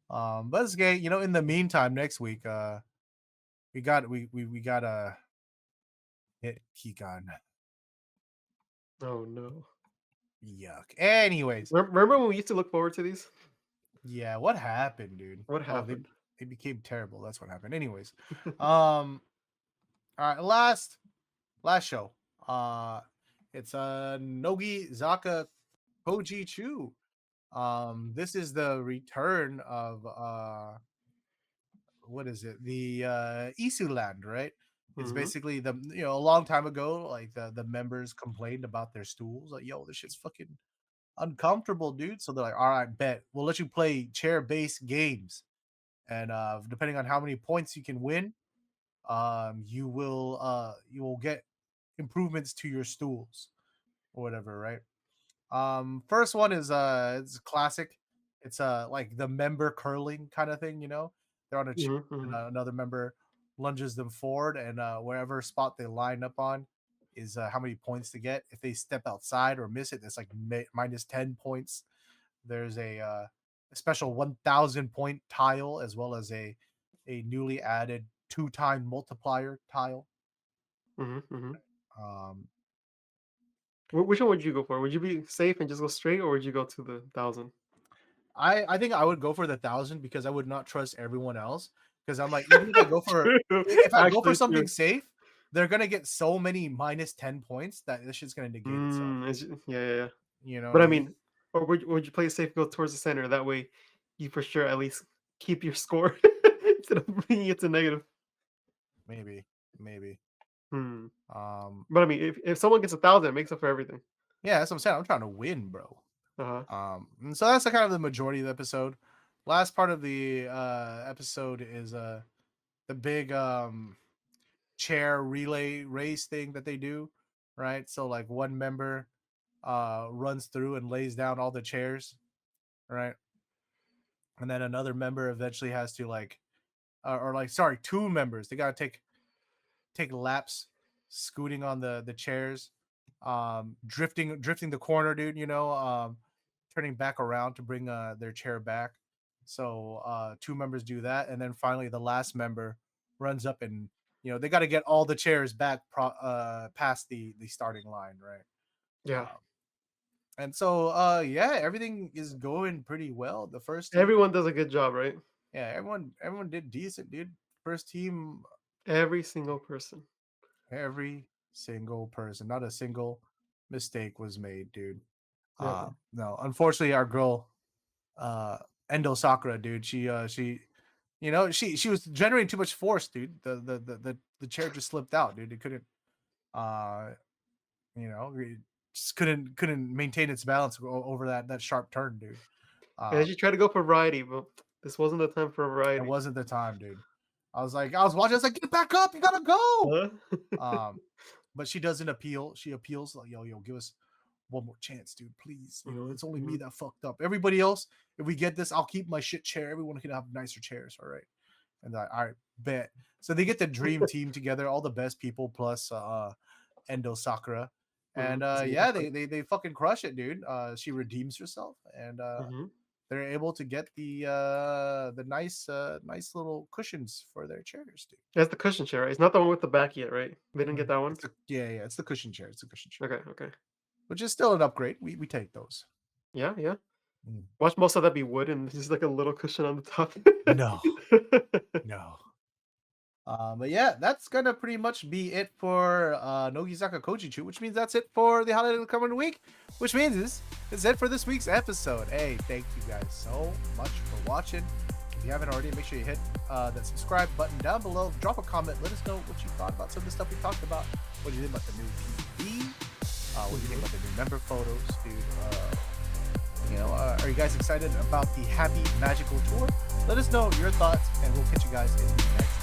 But it's gay, in the meantime, next week, we got a hit Kikan. Oh no! Yuck. Anyways, Remember when we used to look forward to these? yeah, what happened, dude? What Oh, they happened? they became terrible. That's what happened. Anyways, um, all right, last show. Uh, it's Nogi Zaka Koji Chu. This is the return of what is it? The Isu land, right? It's Hmm. basically a long time ago, like the members complained about their stools, like, yo, this shit's fucking uncomfortable, dude. So they're like, all right, bet we'll let you play chair-based games, and depending on how many points you can win, you will get improvements to your stools or whatever, right? First one is it's classic. It's like the member curling kind of thing, they're on a chair Hmm. Hmm. and another member lunges them forward, and wherever spot they line up on is how many points to get. If they step outside or miss it, it's like minus 10 points. There's a special 1,000 point tile, as well as a newly added two-time multiplier tile. Hmm. Hmm. Um, Which one would you go for? Would you be safe and just go straight, or would you go to the 1,000? I think I would go for the 1,000 because I would not trust everyone else. Because I'm like, even True. if I go for Actually, something true. safe, they're gonna get so many minus 10 points that this shit's gonna negate itself. Yeah, yeah, yeah. You know what But I I mean? mean, or would you play it safe, go towards the center? That way, you for sure at least keep your score instead of bringing it to negative. Maybe, maybe. Hmm. Um, But I mean, if someone gets 1,000, it makes up for everything. yeah, that's what I'm saying. I'm trying to win, bro. Uh huh. And so that's the kind of the majority of the episode. Last part of the episode is the big chair relay race thing that they do, right? So like one member runs through and lays down all the chairs, right? And then another member eventually has to like or like sorry, 2 members. They gotta take laps, scooting on the chairs, drifting the corner, dude. Turning back around to bring their chair back. So 2 members do that, and then finally the last member runs up and they got to get all the chairs back past the starting line, right? Yeah. Um, and so yeah, everything is going pretty well. The first team, Everyone does a good job, right? yeah, everyone did decent, dude. First team, Every single person. every single person, not a single mistake was made, dude. Never. No, unfortunately, our girl, uh, Endo Sakura, dude, she was generating too much force, dude. The chair just slipped out, dude. It couldn't, uh, it just couldn't maintain its balance over that sharp turn, dude. And she tried to go for variety, but this wasn't the time for It variety. wasn't the time, dude. I was watching. I was like, get back up, you gotta go. Huh? But she doesn't appeal. She appeals like, yo, give us one more chance, dude. Please. It's only me that fucked up. Everybody else, if we get this, I'll keep my shit chair. Everyone can have nicer chairs. All right. And all right, bet. So they get the dream team together, all the best people plus Endo Sakura. And yeah, they fucking crush it, dude. She redeems herself, and they're able to get the nice little cushions for their chairs, dude. That's the cushion chair, right? It's not the one with the back yet, right? They didn't get that one? Yeah, it's the cushion chair. It's a cushion chair. Okay. Which is still an upgrade. We take those. Yeah. Mm. Watch most of that be wood and just like a little cushion on the top. No. No. But yeah, that's gonna pretty much be it for Nogizaka Kojichu, which means that's it for the holiday of the coming week, which means it's it for this week's episode. Hey, thank you guys so much for watching. If you haven't already, make sure you hit that subscribe button down below. Drop a comment. Let us know what you thought about some of the stuff we talked about. What do you think about the new TV? What do you think about the new member photos, dude? Are you guys excited about the Happy Magical Tour? Let us know your thoughts, and we'll catch you guys in the next